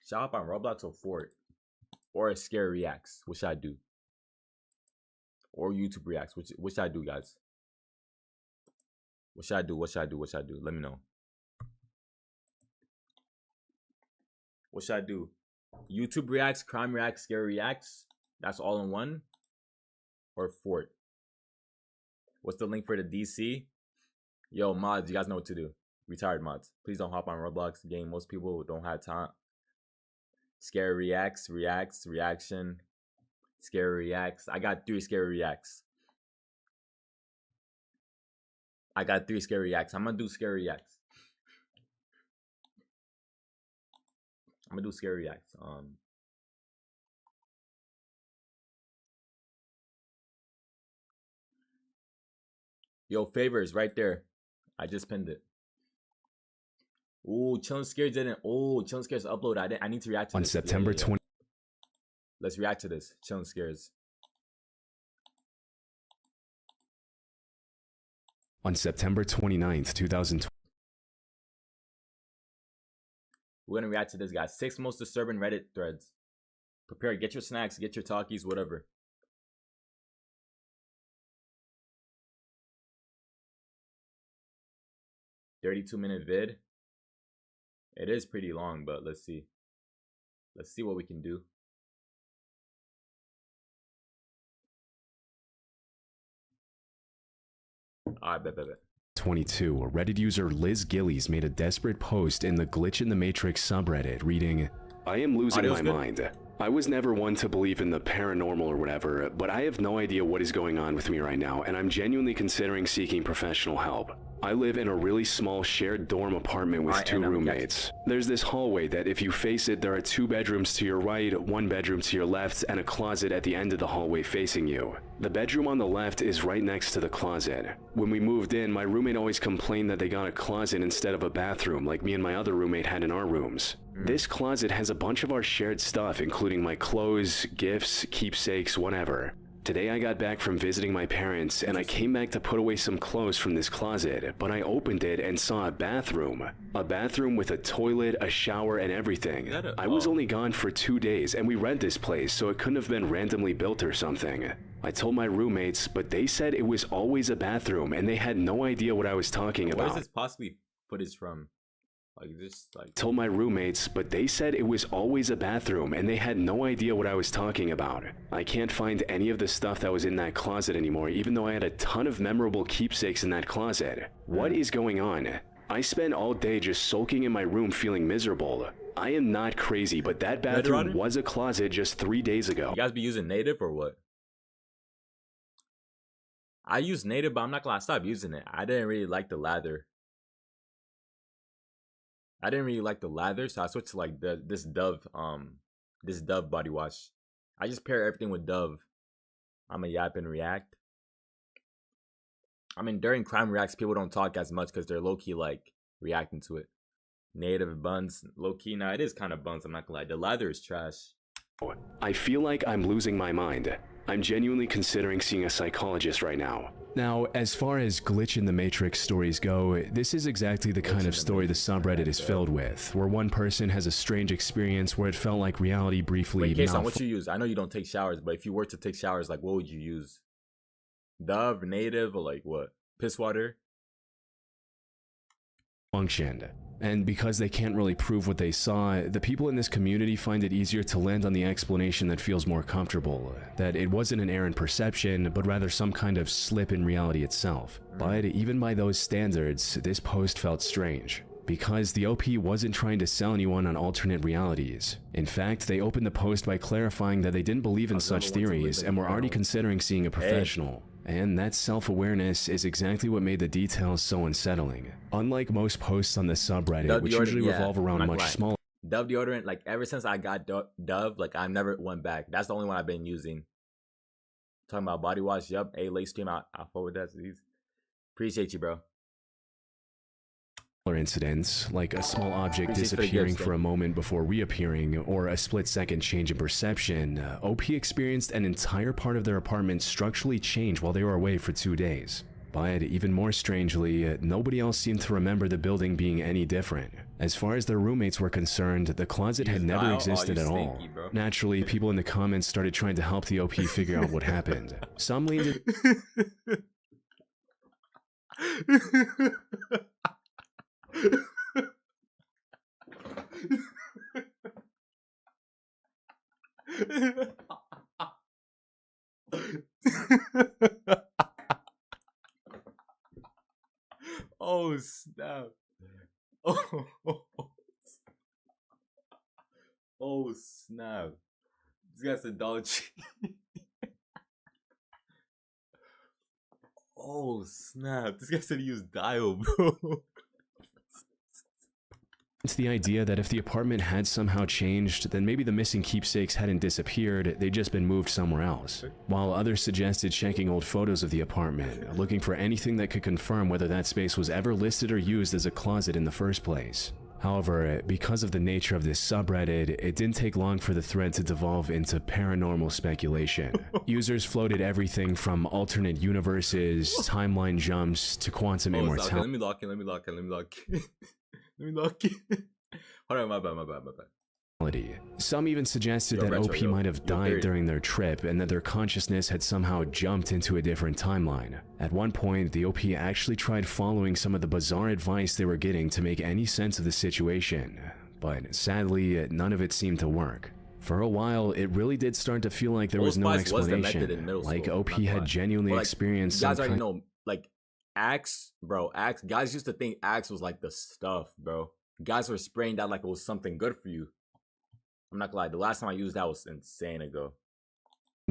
Should I hop on Roblox or Fort? Or a Scare Reacts? What should I do? Or YouTube Reacts? What should I do, guys? What should I do? Let me know. What should I do? YouTube Reacts, Crime Reacts, Scare Reacts? That's all in one? Or Fort? What's the link for the DC? Yo, mods, you guys know what to do. Retired mods. Please don't hop on Roblox game. Most people don't have time. Scary reacts, reaction. Scary reacts. I got 3 scary reacts. I'm gonna do scary reacts. I'm gonna do scary reacts. Yo, favors right there. I just pinned it. Ooh, Chillin' Scares didn't. Oh, Chillin' Scares upload. I need to react to
On
this.
September 20.
Let's react to this. Chillin' Scares.
On September 29th, 2020.
We're gonna react to this, guys. 6 most disturbing Reddit threads. Prepare. Get your snacks. Get your talkies. Whatever. "32-minute vid. It is pretty long, but let's see. Let's see what we can do. Alright, bet.
22, Reddit user Liz Gillies made a desperate post in the Glitch in the Matrix subreddit reading, I am losing my mind. I was never one to believe in the paranormal or whatever, but I have no idea what is going on with me right now, and I'm genuinely considering seeking professional help. I live in a really small shared dorm apartment with 2 roommates. There's this hallway that if you face it, there are 2 bedrooms to your right, 1 bedroom to your left, and a closet at the end of the hallway facing you. The bedroom on the left is right next to the closet. When we moved in, my roommate always complained that they got a closet instead of a bathroom like me and my other roommate had in our rooms. This closet has a bunch of our shared stuff, including my clothes, gifts, keepsakes, whatever. Today I got back from visiting my parents and I came back to put away some clothes from this closet, but I opened it and saw a bathroom. A bathroom with a toilet, a shower, and everything. I was only gone for 2 days and we rent this place, so it couldn't have been randomly built or something. I told my roommates, but they said it was always a bathroom and they had no idea what I was talking about.
Where is this possibly footage from? Like this, like.
Told my roommates, but they said it was always a bathroom and they had no idea what I was talking about. I can't find any of the stuff that was in that closet anymore, even though I had a ton of memorable keepsakes in that closet. What is going on? I spent all day just sulking in my room feeling miserable. I am not crazy, but that bathroom was a closet just 3 days ago.
You guys be using native or what? I use native, but I'm not gonna stop using it. I didn't really like the lather. So I switched to like this Dove body wash. I just pair everything with Dove. I'm a yap and react. I mean, during crime reacts, people don't talk as much because they're low-key like reacting to it. Native buns, low-key. Now it is kind of buns, I'm not gonna lie. The lather is trash.
I feel like I'm losing my mind. I'm genuinely considering seeing a psychologist right now. Now, as far as Glitch in the Matrix stories go, this is exactly the kind of story the subreddit is filled with, where one person has a strange experience where it felt like reality briefly
Wait, Kason, what you use? I know you don't take showers, but if you were to take showers, like what would you use? Dove, native, or like what? Piss water?
Functioned. And because they can't really prove what they saw, the people in this community find it easier to land on the explanation that feels more comfortable, that it wasn't an errant perception, but rather some kind of slip in reality itself. But even by those standards, this post felt strange, because the OP wasn't trying to sell anyone on alternate realities. In fact, they opened the post by clarifying that they didn't believe in such theories and were already considering seeing a professional. And that self-awareness is exactly what made the details so unsettling. Unlike most posts on the subreddit, which usually revolve around much smaller.
Dove deodorant, like ever since I got Dove, like I never went back. That's the only one I've been using. Talking about body wash, yup. Late stream, I'll forward that to these. Appreciate you, bro.
Incidents, like a small object disappearing for a moment before reappearing, or a split-second change in perception, OP experienced an entire part of their apartment structurally change while they were away for 2 days. But even more strangely, nobody else seemed to remember the building being any different. As far as their roommates were concerned, the closet had never existed at all. Naturally, people in the comments started trying to help the OP figure out what happened. Some leaned
Oh snap! Oh snap! This guy's a Dollar Tree. Oh snap! This guy said he used dial, bro.
It's the idea that if the apartment had somehow changed, then maybe the missing keepsakes hadn't disappeared, they'd just been moved somewhere else. While others suggested checking old photos of the apartment, looking for anything that could confirm whether that space was ever listed or used as a closet in the first place. However, because of the nature of this subreddit, it didn't take long for the thread to devolve into paranormal speculation. Users floated everything from alternate universes, timeline jumps, to quantum immortality.
Let me lock in. Let me lock in. Hold on, my bad.
Some even suggested that OP might have died during their trip and that their consciousness had somehow jumped into a different timeline. At one point, the OP actually tried following some of the bizarre advice they were getting to make any sense of the situation, but sadly, none of it seemed to work. For a while, it really did start to feel like there was no explanation, like OP had genuinely experienced some
guys already know, like, Axe, bro, Axe, guys used to think Axe was like the stuff, bro. Guys were spraying that like it was something good for you. I'm not gonna lie, the last time I used that was insane ago.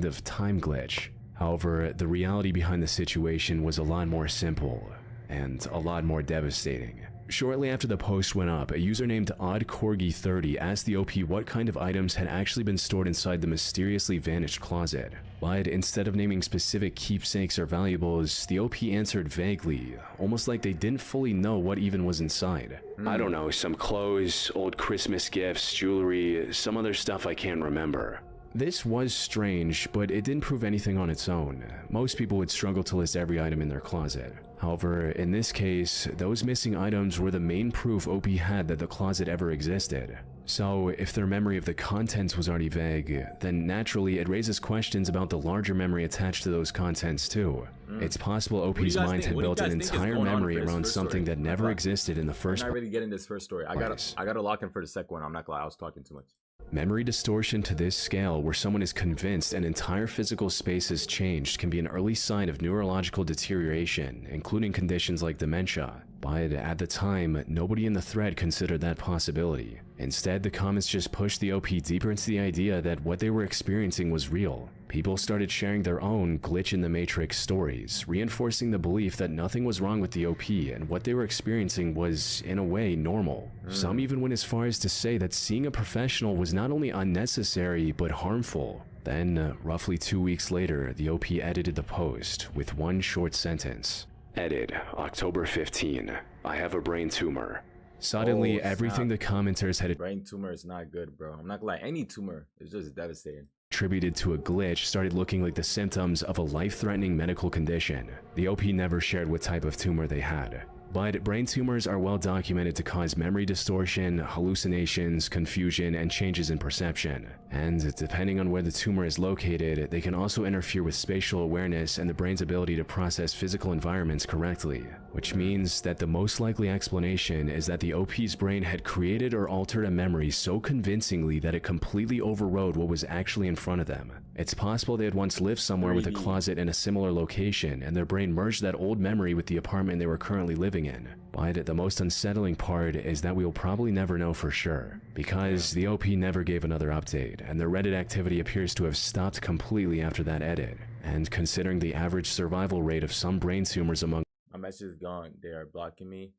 Of time glitch. However, the reality behind the situation was a lot more simple and a lot more devastating. Shortly after the post went up, a user named OddCorgi30 asked the OP what kind of items had actually been stored inside the mysteriously vanished closet. But instead of naming specific keepsakes or valuables, the OP answered vaguely, almost like they didn't fully know what even was inside.
I don't know, some clothes, old Christmas gifts, jewelry, some other stuff I can't remember.
This was strange, but it didn't prove anything on its own. Most people would struggle to list every item in their closet. However, in this case, those missing items were the main proof OP had that the closet ever existed. So, if their memory of the contents was already vague, then naturally it raises questions about the larger memory attached to those contents too. It's possible OP's mind had built an entire memory around something that never existed in the first place.
I'm not really getting this first story. I gotta lock in for the second one. I'm not gonna lie, I was talking too much.
Memory distortion to this scale, where someone is convinced an entire physical space has changed, can be an early sign of neurological deterioration, including conditions like dementia. But at the time, nobody in the thread considered that possibility. Instead, the comments just pushed the OP deeper into the idea that what they were experiencing was real. People started sharing their own glitch in the matrix stories, reinforcing the belief that nothing was wrong with the OP and what they were experiencing was, in a way, normal. Some even went as far as to say that seeing a professional was not only unnecessary, but harmful. Then, roughly 2 weeks later, the OP edited the post with one short sentence.
Edit, October 15. I have a brain tumor.
Suddenly, everything the commenters had
brain tumor is not good, bro. I'm not gonna lie, any tumor is just devastating.
Attributed to a glitch started looking like the symptoms of a life-threatening medical condition. The OP never shared what type of tumor they had. But brain tumors are well documented to cause memory distortion, hallucinations, confusion, and changes in perception. And depending on where the tumor is located, they can also interfere with spatial awareness and the brain's ability to process physical environments correctly. Which means that the most likely explanation is that the OP's brain had created or altered a memory so convincingly that it completely overrode what was actually in front of them. It's possible they had once lived somewhere with a closet in a similar location, and their brain merged that old memory with the apartment they were currently living in. But the most unsettling part is that we will probably never know for sure, because the OP never gave another update, and the Reddit activity appears to have stopped completely after that edit. And considering the average survival rate of some brain tumors among—
My message is gone. They are blocking me.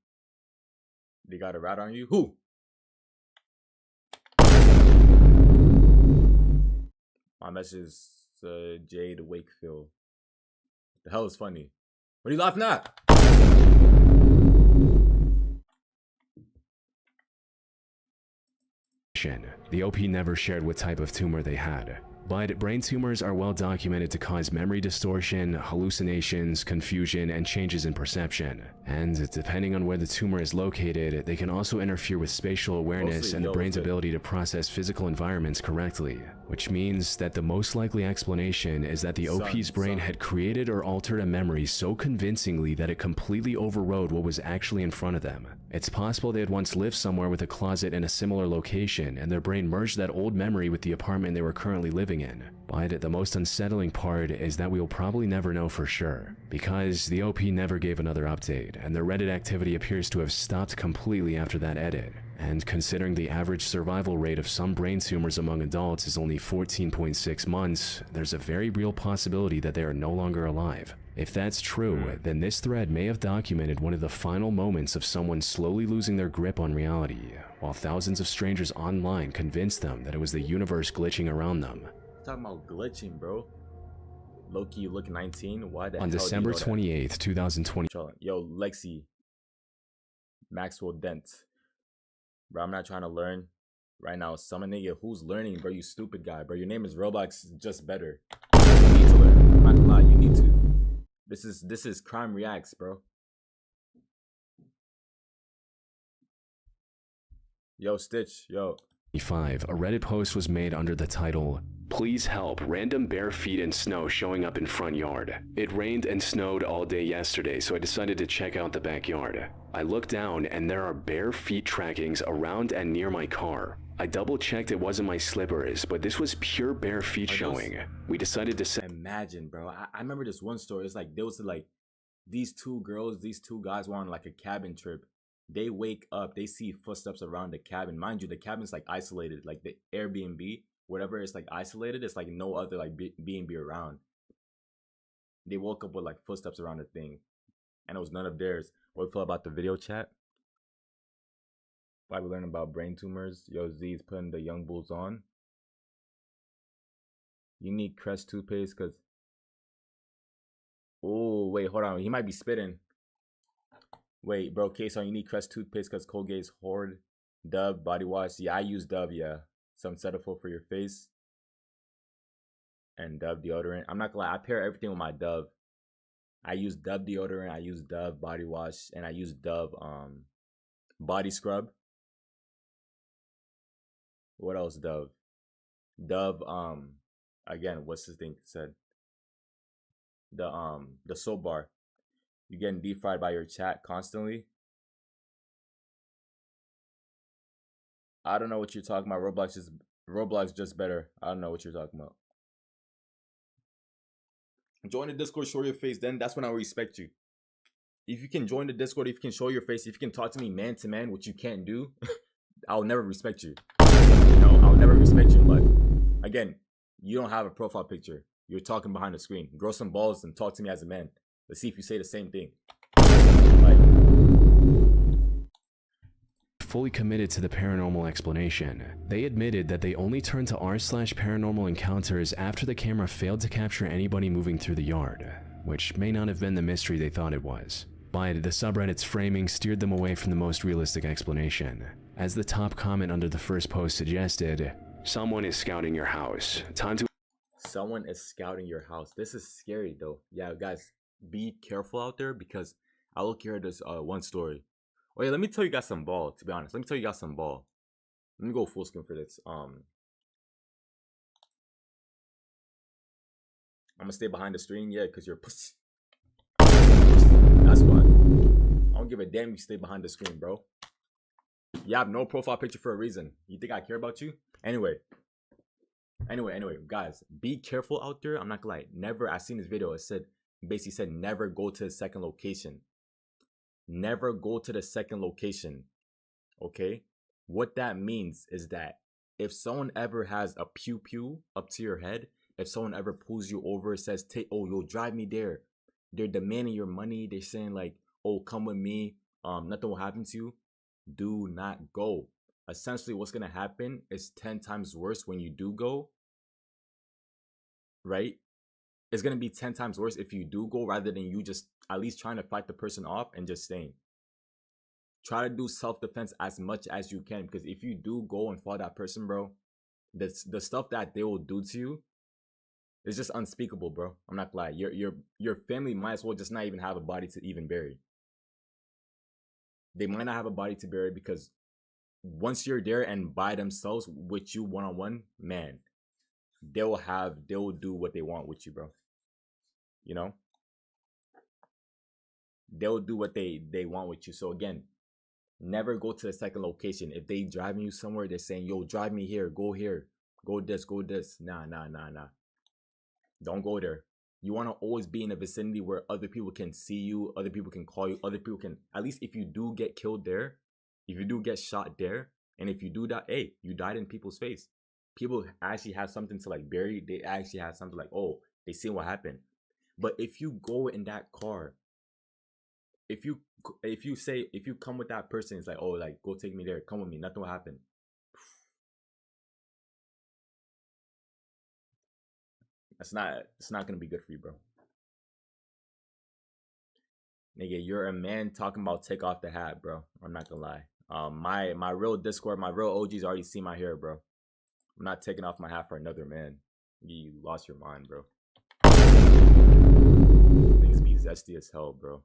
They got a rat on you? Who? My message is Jade Wakefield. The hell is funny? What are you laughing at?
The OP never shared what type of tumor they had. But brain tumors are well documented to cause memory distortion, hallucinations, confusion, and changes in perception. And depending on where the tumor is located, they can also interfere with spatial awareness and the brain's ability to process physical environments correctly. which means that the most likely explanation is that the OP's brain had created or altered a memory so convincingly that it completely overrode what was actually in front of them. It's possible they had once lived somewhere with a closet in a similar location, and their brain merged that old memory with the apartment they were currently living in. But the most unsettling part is that we will probably never know for sure, because the OP never gave another update, and their Reddit activity appears to have stopped completely after that edit. And considering the average survival rate of some brain tumors among adults is only 14.6 months, there's a very real possibility that they are no longer alive. If that's true, then this thread may have documented one of the final moments of someone slowly losing their grip on reality, while thousands of strangers online convinced them that it was the universe glitching around them.
Talking about glitching, bro. Loki, you look 19. Why the hell
On
do you
December
know that?
28th, 2020.
Yo, Lexi. Maxwell Dent. Bro, I'm not trying to learn right now. Some nigga who's learning, bro. You stupid guy, bro. Your name is Roblox Just Better. You need to learn. I'm not gonna lie, you need to. This is Crime Reacts, bro. Yo, Stitch, yo.
A Reddit post was made under the title, "Please help, random bare feet in snow showing up in front yard. It rained and snowed all day yesterday, so I decided to check out the backyard. I looked down and there are bare feet trackings around and near my car. I double checked it wasn't my slippers, but this was pure bare feet showing. We decided to send..."
Imagine, bro. I remember this one story. It's like there was like these two guys were on like a cabin trip. They wake up, they see footsteps around the cabin. Mind you, the cabin's like isolated, like the Airbnb, whatever, it's like isolated. It's like no other like B&B around. They woke up with like footsteps around the thing, and it was none of theirs. What do you feel about the video chat? Why we learn about brain tumors? Yo, Z's putting the young bulls on. You need Crest toothpaste because... Oh, wait, hold on. He might be spitting. Wait, bro, K-Son, you need Crest toothpaste because Colgate's Horde, Dove, body wash. Yeah, I use Dove, yeah. Some Cetaphil for your face. And Dove deodorant. I'm not gonna lie, I pair everything with my Dove. I use Dove deodorant, I use Dove body wash, and I use Dove body scrub. What else, Dove? Dove, again, what's this thing said? The soap bar. You're getting deep fried by your chat constantly. I don't know what you're talking about. Roblox just better. I don't know what you're talking about. Join the Discord, show your face, then that's when I respect you. If you can join the Discord, if you can show your face, if you can talk to me man to man, which you can't do, I'll never respect you. You know, I'll never respect you. But again, you don't have a profile picture. You're talking behind the screen. Grow some balls and talk to me as a man. Let's see if you say the same thing. Like,
fully committed to the paranormal explanation. They admitted that they only turned to r/paranormal encounters after the camera failed to capture anybody moving through the yard, which may not have been the mystery they thought it was. But the subreddit's framing steered them away from the most realistic explanation. As the top comment under the first post suggested, "Someone is scouting your house. Time to..."
Someone is scouting your house. This is scary though. Yeah, guys, be careful out there because I look here at this one story. Oh yeah, let me tell you guys some ball, to be honest. Let me tell you guys some ball. Let me go full screen for this. I'm gonna stay behind the screen, yeah, because you're pussy. That's what. I don't give a damn if you stay behind the screen, bro. You have no profile picture for a reason. You think I care about you? Anyway, guys, be careful out there. I'm not gonna lie. Never, I seen this video. It said, basically said, never go to the second location. Never go to the second location. Okay? What that means is that if someone ever has a pew pew up to your head, if someone ever pulls you over, says, "Oh, you'll drive me there," they're demanding your money. They're saying like, "Oh, come with me. Nothing will happen to you." Do not go. Essentially, what's gonna happen is 10 times worse when you do go. Right? It's gonna be 10 times worse if you do go rather than you just at least trying to fight the person off and just staying. Try to do self-defense as much as you can, because if you do go and fight that person, bro, the stuff that they will do to you is just unspeakable, bro. I'm not gonna lie. Your family might as well just not even have a body to even bury. They might not have a body to bury because once you're there and by themselves with you one-on-one, man, they'll do what they want with you, bro. You know? They'll do what they want with you. So again, never go to the second location. If they driving you somewhere, they're saying, yo, drive me here, go this, go this. Nah. Don't go there. You want to always be in a vicinity where other people can see you, other people can call you, other people can, at least if you do get killed there, if you do get shot there, and if you do that, hey, you died in people's face. People actually have something to like bury. They actually have something like, oh, they seen what happened. But if you go in that car, if you come with that person, it's like, oh, like, go take me there, come with me, nothing will happen. It's not gonna be good for you, bro. Nigga, you're a man talking about take off the hat, bro. I'm not gonna lie. My real Discord, my real OGs already see my hair, bro. I'm not taking off my hat for another man. You lost your mind, bro. Niggas be zesty as hell, bro.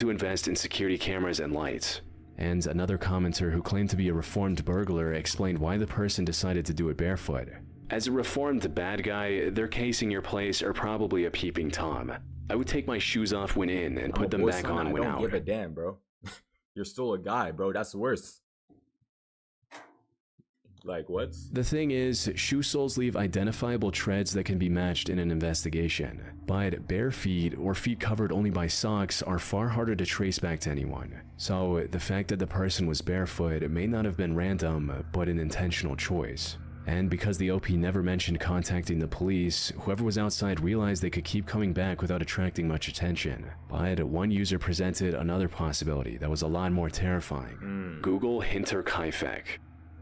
To invest in security cameras and lights. And another commenter who claimed to be a reformed burglar explained why the person decided to do it barefoot. As a reformed bad guy, they're casing your place or probably a peeping Tom. I would take my shoes off when in and put them back on when out.
I don't give a damn, bro. You're still a guy, bro. That's worse. Like, what?
The thing is, shoe soles leave identifiable treads that can be matched in an investigation. But bare feet or feet covered only by socks are far harder to trace back to anyone. So the fact that the person was barefoot may not have been random, but an intentional choice. And because the OP never mentioned contacting the police, whoever was outside realized they could keep coming back without attracting much attention. But one user presented another possibility that was a lot more terrifying. Google Hinterkaifeck.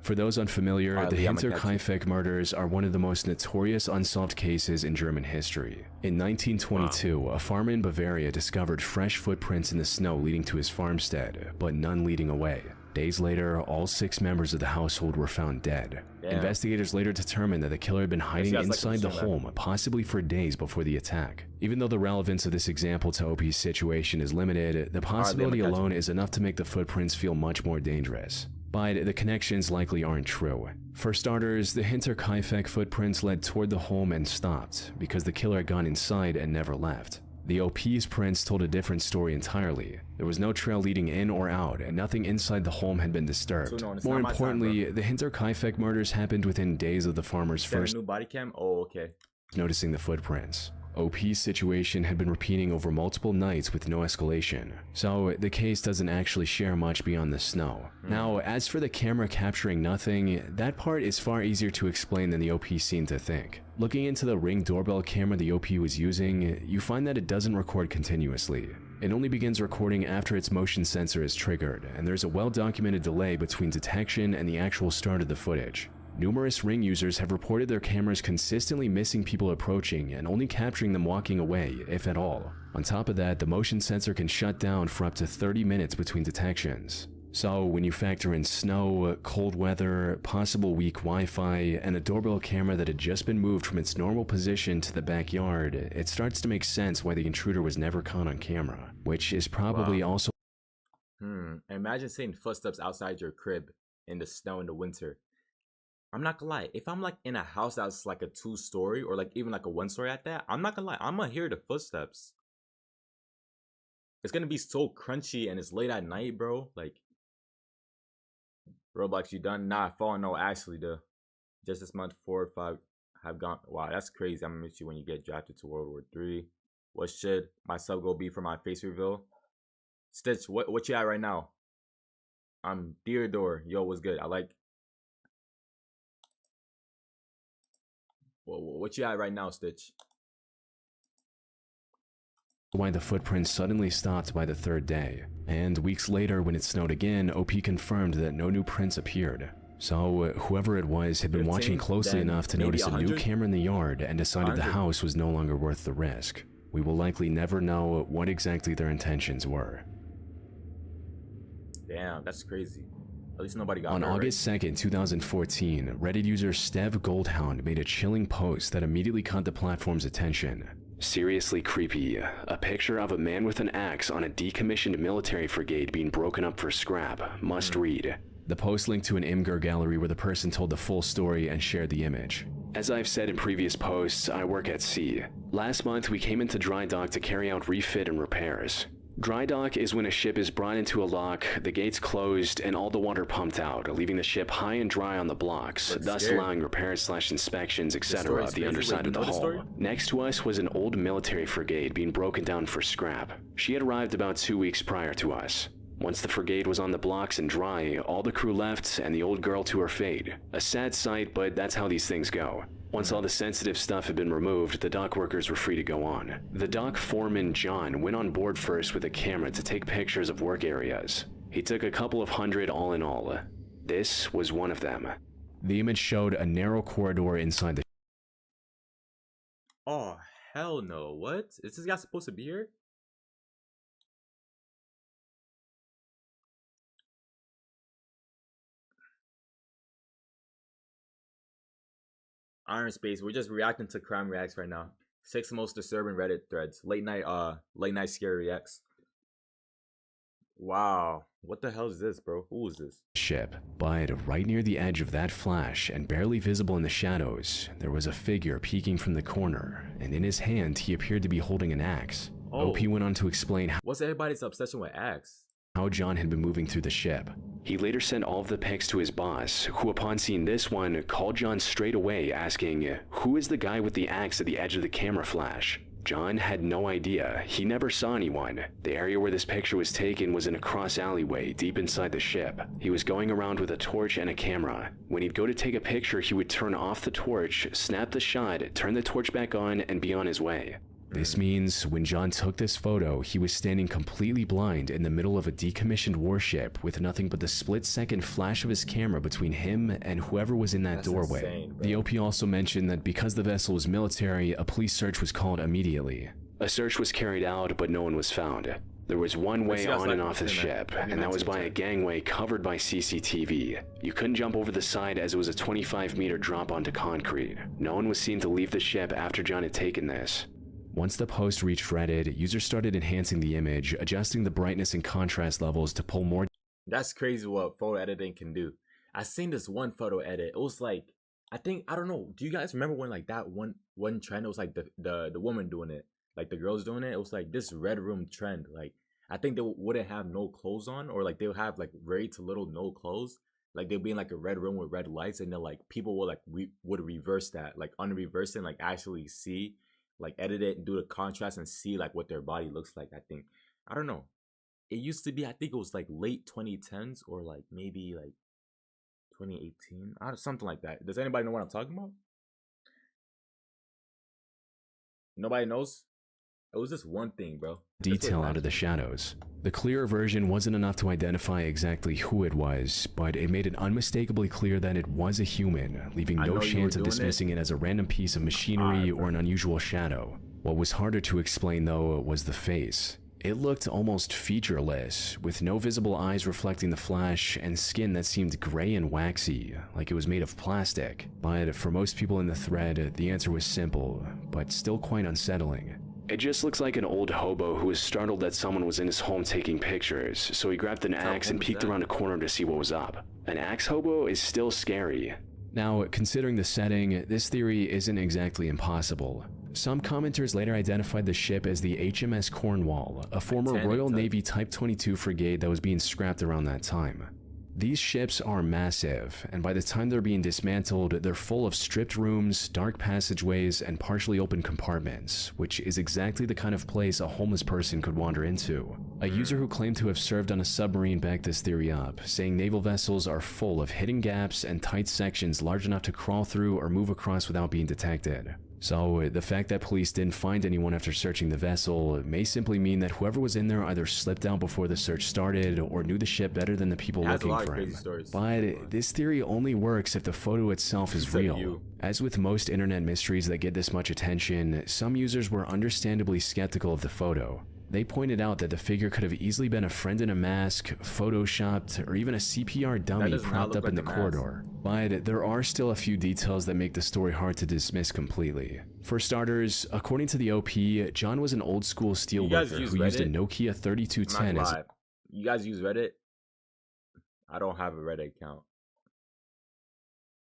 For those unfamiliar, the Hinterkaifeck murders are one of the most notorious unsolved cases in German history. In 1922, a farmer in Bavaria discovered fresh footprints in the snow leading to his farmstead, but none leading away. Days later, all 6 members of the household were found dead. Damn. Investigators later determined that the killer had been hiding inside the home, possibly for days before the attack. Even though the relevance of this example to OP's situation is limited, the possibility alone is enough to make the footprints feel much more dangerous. But the connections likely aren't true. For starters, the Hinterkaifeck footprints led toward the home and stopped, because the killer had gone inside and never left. The OP's prints told a different story entirely. There was no trail leading in or out, and nothing inside the home had been disturbed. More importantly, the Hinterkaifeck murders happened within days of the farmer's first
new body cam? Oh, okay.
Noticing the footprints. OP's situation had been repeating over multiple nights with no escalation, so the case doesn't actually share much beyond the snow. Now, as for the camera capturing nothing, that part is far easier to explain than the OP seemed to think. Looking into the Ring doorbell camera the OP was using, you find that it doesn't record continuously. It only begins recording after its motion sensor is triggered, and there's a well-documented delay between detection and the actual start of the footage. Numerous Ring users have reported their cameras consistently missing people approaching and only capturing them walking away, if at all. On top of that, the motion sensor can shut down for up to 30 minutes between detections. So when you factor in snow, cold weather, possible weak Wi-Fi, and a doorbell camera that had just been moved from its normal position to the backyard, it starts to make sense why the intruder was never caught on camera, which is probably also...
Imagine seeing footsteps outside your crib in the snow in the winter. I'm not gonna lie, if I'm like in a house that's like a 2-story or like even like a 1-story at that, I'm not gonna lie, I'm gonna hear the footsteps. It's gonna be so crunchy and it's late at night, bro. Like, Roblox, you done? Nah, falling. No, actually, just this month, 4 or 5 have gone. Wow, that's crazy. I'm gonna miss you when you get drafted to World War III. What should my sub goal be for my face reveal? Stitch, what you at right now? I'm Theodore. Yo, what's good? I like. What you at right now, Stitch?
Why the footprints suddenly stopped by the 3rd day. And weeks later, when it snowed again, OP confirmed that no new prints appeared. So whoever it was had been watching closely enough to notice a new camera in the yard and decided the house was no longer worth the risk. We will likely never know what exactly their intentions were.
Damn, that's crazy. At least nobody got
On August 2nd, 2014, Reddit user Stev Goldhound made a chilling post that immediately caught the platform's attention. Seriously creepy. A picture of a man with an axe on a decommissioned military frigate being broken up for scrap. Must read. The post linked to an Imgur gallery where the person told the full story and shared the image. As I've said in previous posts, I work at sea. Last month, we came into dry dock to carry out refit and repairs. Dry dock is when a ship is brought into a lock, the gates closed, and all the water pumped out, leaving the ship high and dry on the blocks, thus allowing repairs/inspections, etc. of the underside of the hull. Next to us was an old military frigate being broken down for scrap. She had arrived about 2 weeks prior to us. Once the frigate was on the blocks and dry, all the crew left and the old girl to her fate. A sad sight, but that's how these things go. Once all the sensitive stuff had been removed, the dock workers were free to go on. The dock foreman, John, went on board first with a camera to take pictures of work areas. He took a couple of hundred all in all. This was one of them. The image showed a narrow corridor inside the...
Oh, hell no. What? Is this guy supposed to be here? Iron Space, we're just reacting to crime reacts right now. 6 most disturbing Reddit threads. Late night scary reacts. Wow. What the hell is this, bro? Who is this?
Ship. But right near the edge of that flash and barely visible in the shadows, there was a figure peeking from the corner, and in his hand he appeared to be holding an axe.
Oh.
OP went on to explain
what's everybody's obsession with axe?
How John had been moving through the ship. He later sent all of the pics to his boss, who upon seeing this one, called John straight away asking, "Who is the guy with the axe at the edge of the camera flash?" John had no idea. He never saw anyone. The area where this picture was taken was in a cross alleyway deep inside the ship. He was going around with a torch and a camera. When he'd go to take a picture, he would turn off the torch, snap the shot, turn the torch back on, and be on his way. This means when John took this photo, he was standing completely blind in the middle of a decommissioned warship with nothing but the split-second flash of his camera between him and whoever was in that doorway.
Insane,
the OP also mentioned that because the vessel was military, a police search was called immediately. A search was carried out, but no one was found. There was one way on and off the ship, and that was by a gangway covered by CCTV. You couldn't jump over the side as it was a 25-meter drop onto concrete. No one was seen to leave the ship after John had taken this. Once the post reached Reddit, users started enhancing the image, adjusting the brightness and contrast levels to pull more.
That's crazy what photo editing can do. I seen this one photo edit. It was like, I don't know. Do you guys remember when like that one trend? It was like the woman doing it, like the girls doing it. It was like this red room trend. Like I think they wouldn't have no clothes on, or like they would have like very to little no clothes. Like they'd be in like a red room with red lights, and then like people would like would reverse that, like unreverse it, and like actually see. Like edit it and do the contrast and see like what their body looks like. I don't know. It used to be, I think it was like late 2010s or like maybe like 2018, something like that. Does anybody know what I'm talking about? Nobody knows? It was just one thing, bro.
Detail out of the shadows. The clearer version wasn't enough to identify exactly who it was, but it made it unmistakably clear that it was a human, leaving no chance of dismissing it as a random piece of machinery or an unusual shadow. What was harder to explain, though, was the face. It looked almost featureless, with no visible eyes reflecting the flash and skin that seemed gray and waxy, like it was made of plastic. But for most people in the thread, the answer was simple, but still quite unsettling. It just looks like an old hobo who was startled that someone was in his home taking pictures, so he grabbed an axe and peeked around a corner to see what was up. An axe hobo is still scary. Now, considering the setting, this theory isn't exactly impossible. Some commenters later identified the ship as the HMS Cornwall, a former Royal Navy Type 22 frigate that was being scrapped around that time. These ships are massive, and by the time they're being dismantled, they're full of stripped rooms, dark passageways, and partially open compartments, which is exactly the kind of place a homeless person could wander into. A user who claimed to have served on a submarine backed this theory up, saying naval vessels are full of hidden gaps and tight sections large enough to crawl through or move across without being detected. So, the fact that police didn't find anyone after searching the vessel may simply mean that whoever was in there either slipped out before the search started or knew the ship better than the people looking for him. But this theory only works if the photo itself is real. As with most internet mysteries that get this much attention, some users were understandably skeptical of the photo. They pointed out that the figure could have easily been a friend in a mask, photoshopped, or even a CPR dummy propped up in the corridor. But there are still a few details that make the story hard to dismiss completely. For starters, according to the OP, John was an old-school steelworker who used a Nokia 3210 as a...
You guys use Reddit? I don't have a Reddit account.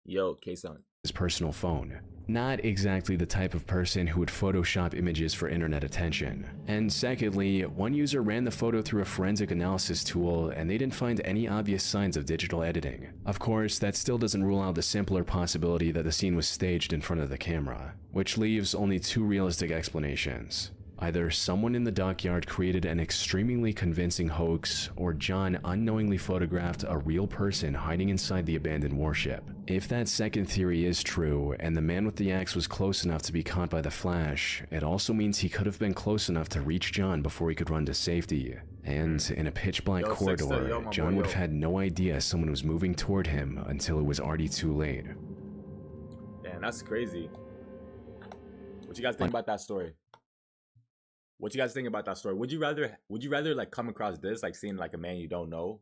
Yo, K-Son.
his personal phone. Not exactly the type of person who would Photoshop images for internet attention. And secondly, one user ran the photo through a forensic analysis tool and they didn't find any obvious signs of digital editing. Of course, that still doesn't rule out the simpler possibility that the scene was staged in front of the camera, which leaves only two realistic explanations. Either someone in the dockyard created an extremely convincing hoax, or John unknowingly photographed a real person hiding inside the abandoned warship. If that second theory is true, and the man with the axe was close enough to be caught by the flash, it also means he could have been close enough to reach John before he could run to safety. And in a pitch-black corridor, John would have had no idea someone was moving toward him until it was already too late.
Damn, that's crazy. What you guys think about that story? What you guys think about that story? Would you rather like come across this, like seeing like a man you don't know?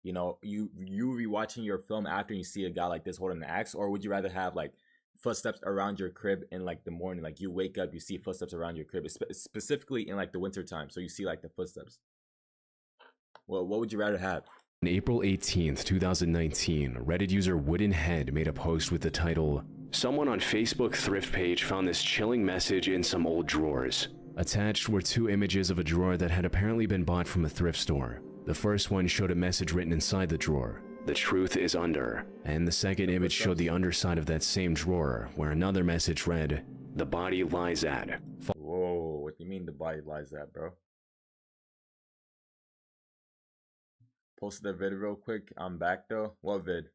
You know, you rewatching your film after you see a guy like this holding an axe, or would you rather have like footsteps around your crib in like the morning? Like you wake up, you see footsteps around your crib, specifically in like the winter time, so you see like the footsteps. Well, what would you rather have?
On April 18th, 2019, Reddit user Woodenhead made a post with the title, "Someone on Facebook thrift page found this chilling message in some old drawers." Attached were two images of a drawer that had apparently been bought from a thrift store. The first one showed a message written inside the drawer, "The truth is under," and the second image showed the underside of that same drawer, where another message read, "The body lies at."
Whoa, what do you mean the body lies at, bro? Posted the vid real quick. I'm back though. What vid?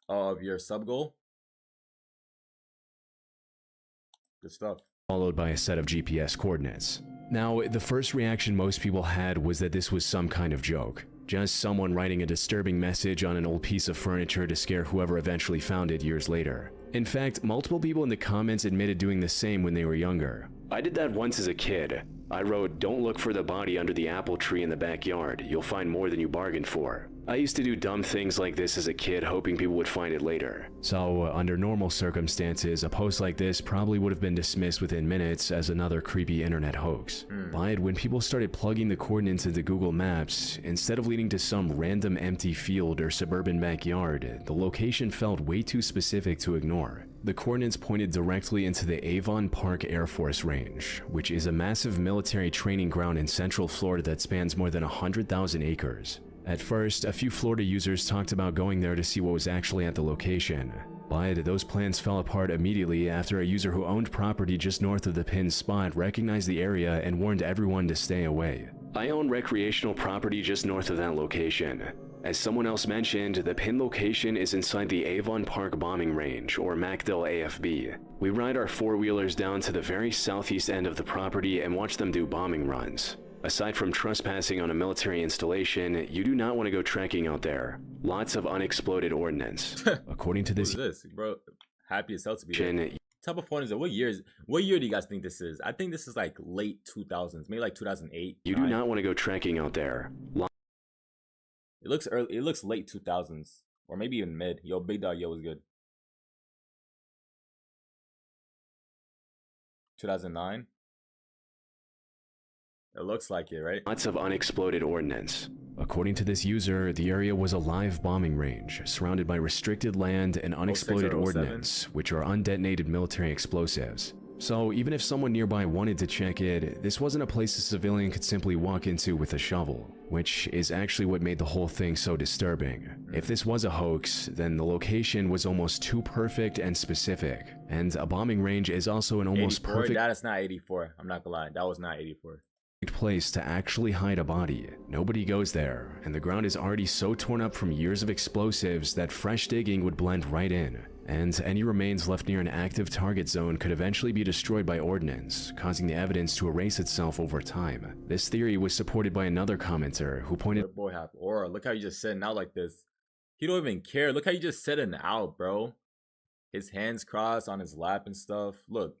Oh, of your sub goal? Good stuff.
Followed by a set of GPS coordinates. Now, the first reaction most people had was that this was some kind of joke. Just someone writing a disturbing message on an old piece of furniture to scare whoever eventually found it years later. In fact, multiple people in the comments admitted doing the same when they were younger. "I did that once as a kid. I wrote, 'Don't look for the body under the apple tree in the backyard. You'll find more than you bargained for.' I used to do dumb things like this as a kid, hoping people would find it later." So, under normal circumstances, a post like this probably would have been dismissed within minutes as another creepy internet hoax. But when people started plugging the coordinates into Google Maps, instead of leading to some random empty field or suburban backyard, the location felt way too specific to ignore. The coordinates pointed directly into the Avon Park Air Force Range, which is a massive military training ground in central Florida that spans more than 100,000 acres. At first, a few Florida users talked about going there to see what was actually at the location, but those plans fell apart immediately after a user who owned property just north of the pinned spot recognized the area and warned everyone to stay away. "I own recreational property just north of that location. As someone else mentioned, the pin location is inside the Avon Park Bombing Range, or MacDill AFB. We ride our four-wheelers down to the very southeast end of the property and watch them do bombing runs. Aside from trespassing on a military installation, you do not want to go trekking out there. Lots of unexploded ordnance." According to this,
Who's this, bro? Happy as hell to be there. What type of phone is it? What year do you guys think this is? I think this is like late 2000s, maybe like 2008.
You do not want to go trekking out there.
It looks early. It looks late 2000s, or maybe even mid. Yo, Big Dog, yo, was good. 2009. It looks like it, right?
Lots of unexploded ordnance. According to this user, the area was a live bombing range, surrounded by restricted land and unexploded ordnance, which are undetonated military explosives. So even if someone nearby wanted to check it, this wasn't a place a civilian could simply walk into with a shovel, which is actually what made the whole thing so disturbing. If this was a hoax, then the location was almost too perfect and specific, and a bombing range is also an almost
84?
perfect
That is not 84. I'm not gonna lie, that was not 84.
place to actually hide a body. Nobody goes there, and the ground is already so torn up from years of explosives that fresh digging would blend right in, and any remains left near an active target zone could eventually be destroyed by ordnance, causing the evidence to erase itself over time. This theory was supported by another commenter who pointed,
Boy, or look how you just sitting out like this. He don't even care. Look how you just sitting out, bro. His hands crossed on his lap and stuff. Look.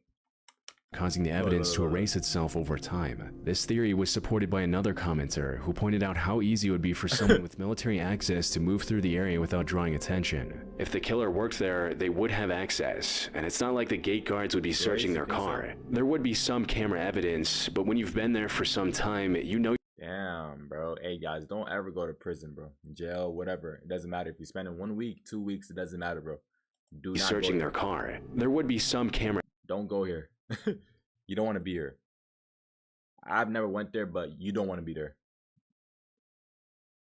Causing the evidence to erase itself over time. This theory was supported by another commenter who pointed out how easy it would be for someone with military access to move through the area without drawing attention. If the killer worked there, they would have access, and it's not like the gate guards would be searching their car. There would be some camera evidence, but when you've been there for some time, you know.
Damn, bro. Hey, guys, don't ever go to prison, bro. Jail, whatever. It doesn't matter. If you spend it 1 week, 2 weeks, it doesn't matter, bro. Do not
searching
go
their
here.
car. There would be some camera.
Don't go here. You don't want to be here. I've never went there, but you don't want to be there.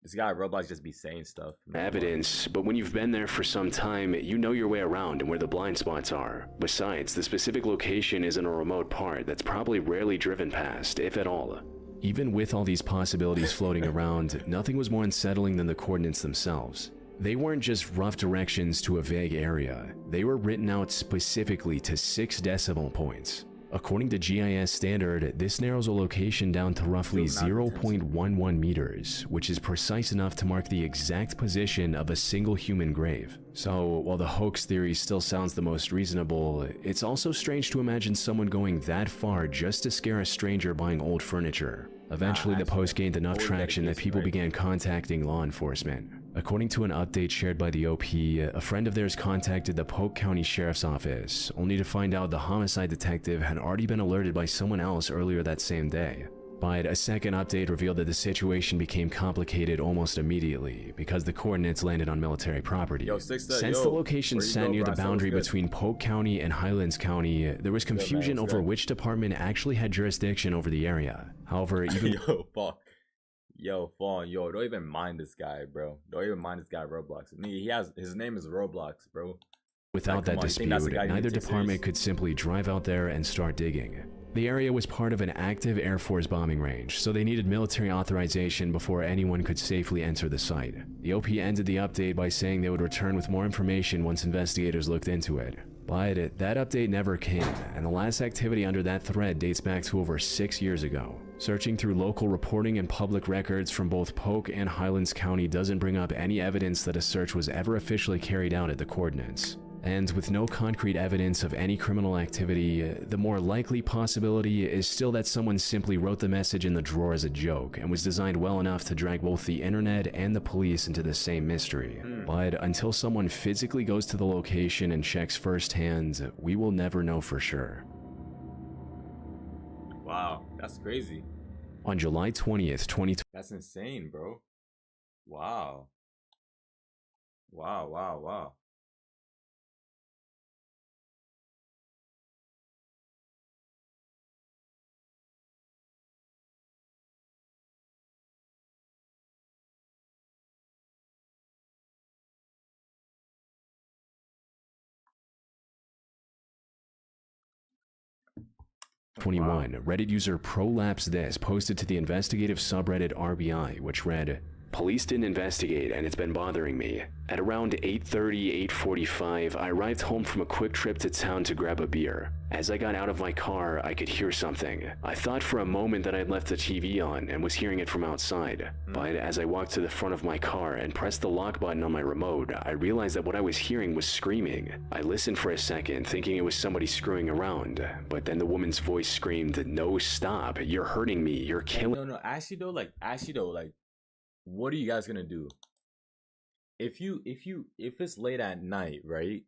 This guy at Roblox just be saying stuff.
Evidence, but when you've been there for some time, you know your way around and where the blind spots are. Besides, the specific location is in a remote part that's probably rarely driven past, if at all.
Even with all these possibilities floating around, nothing was more unsettling than the coordinates themselves. They weren't just rough directions to a vague area, they were written out specifically to 6 decimal points. According to GIS standard, this narrows a location down to roughly 0.11 meters, which is precise enough to mark the exact position of a single human grave. So, while the hoax theory still sounds the most reasonable, it's also strange to imagine someone going that far just to scare a stranger buying old furniture. Eventually, the post gained enough traction that people began contacting law enforcement. According to an update shared by the OP, a friend of theirs contacted the Polk County Sheriff's Office, only to find out the homicide detective had already been alerted by someone else earlier that same day. But a second update revealed that the situation became complicated almost immediately because the coordinates landed on military property. Since the location sat near the boundary between Polk County and Highlands County, there was confusion over which department actually had jurisdiction over the area. However, even Fawn, don't even mind this guy, bro. Don't even mind this guy, Roblox. I mean, his name is Roblox, bro. Without that dispute, neither department could simply drive out there and start digging. The area was part of an active Air Force bombing range, so they needed military authorization before anyone could safely enter the site. The OP ended the update by saying they would return with more information once investigators looked into it. But that update never came, and the last activity under that thread dates back to over 6 years ago. Searching through local reporting and public records from both Polk and Highlands County doesn't bring up any evidence that a search was ever officially carried out at the coordinates. And with no concrete evidence of any criminal activity, the more likely possibility is still that someone simply wrote the message in the drawer as a joke and was designed well enough to drag both the internet and the police into the same mystery. But until someone physically goes to the location and checks firsthand, we will never know for sure. Wow, that's crazy.
On July 20th, 2020.
That's insane, bro. Wow. Wow.
21, Reddit user ProlapseThis posted to the investigative subreddit RBI, which read, "Police didn't investigate and it's been bothering me. At around 8:30, 8:45, I arrived home from a quick trip to town to grab a beer. As I got out of my car, I could hear something. I thought for a moment that I'd left the TV on and was hearing it from outside. But as I walked to the front of my car and pressed the lock button on my remote, I realized that what I was hearing was screaming. I listened for a second, thinking it was somebody screwing around, but then the woman's voice screamed, 'No, stop, you're hurting me, you're killing-'"
No, actually though, what are you guys gonna do? If it's late at night, right?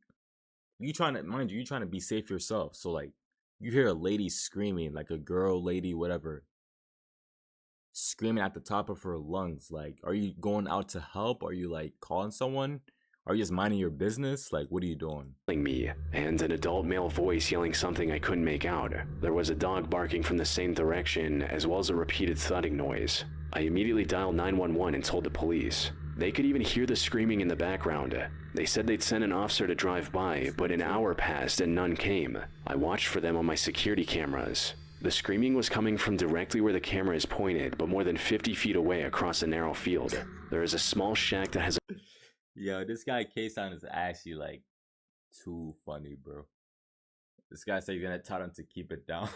You trying to be safe yourself. So like, you hear a lady screaming, like a girl, lady, whatever, screaming at the top of her lungs. Like, are you going out to help? Are you like calling someone? Are you just minding your business? Like, what are you doing?
Me, and an adult male voice yelling something I couldn't make out. There was a dog barking from the same direction, as well as a repeated thudding noise. I immediately dialed 911 and told the police. They could even hear the screaming in the background. They said they'd send an officer to drive by, but an hour passed and none came. I watched for them on my security cameras. The screaming was coming from directly where the camera is pointed, but more than 50 feet away across a narrow field. There is a small shack that has a...
Yo, this guy K-Sound is actually like too funny, bro. This guy said he's gonna tell him to keep it down.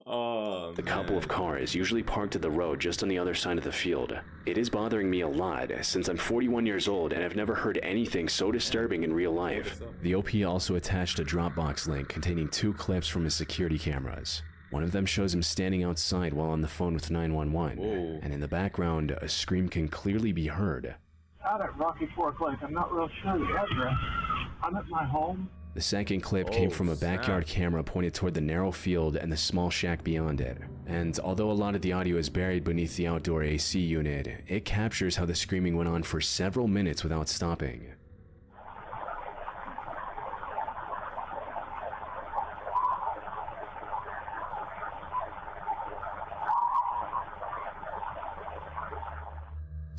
Oh,
a couple of cars, usually parked at the road just on the other side of the field. It is bothering me a lot, since I'm 41 years old and I've never heard anything so disturbing in real life.
The OP also attached a Dropbox link containing 2 clips from his security cameras. One of them shows him standing outside while on the phone with 911, and in the background, a scream can clearly be heard.
Out at Rocky Fork Lake, I'm not real sure the address. I'm at my home.
The second clip came from a backyard camera pointed toward the narrow field and the small shack beyond it. And although a lot of the audio is buried beneath the outdoor AC unit, it captures how the screaming went on for several minutes without stopping.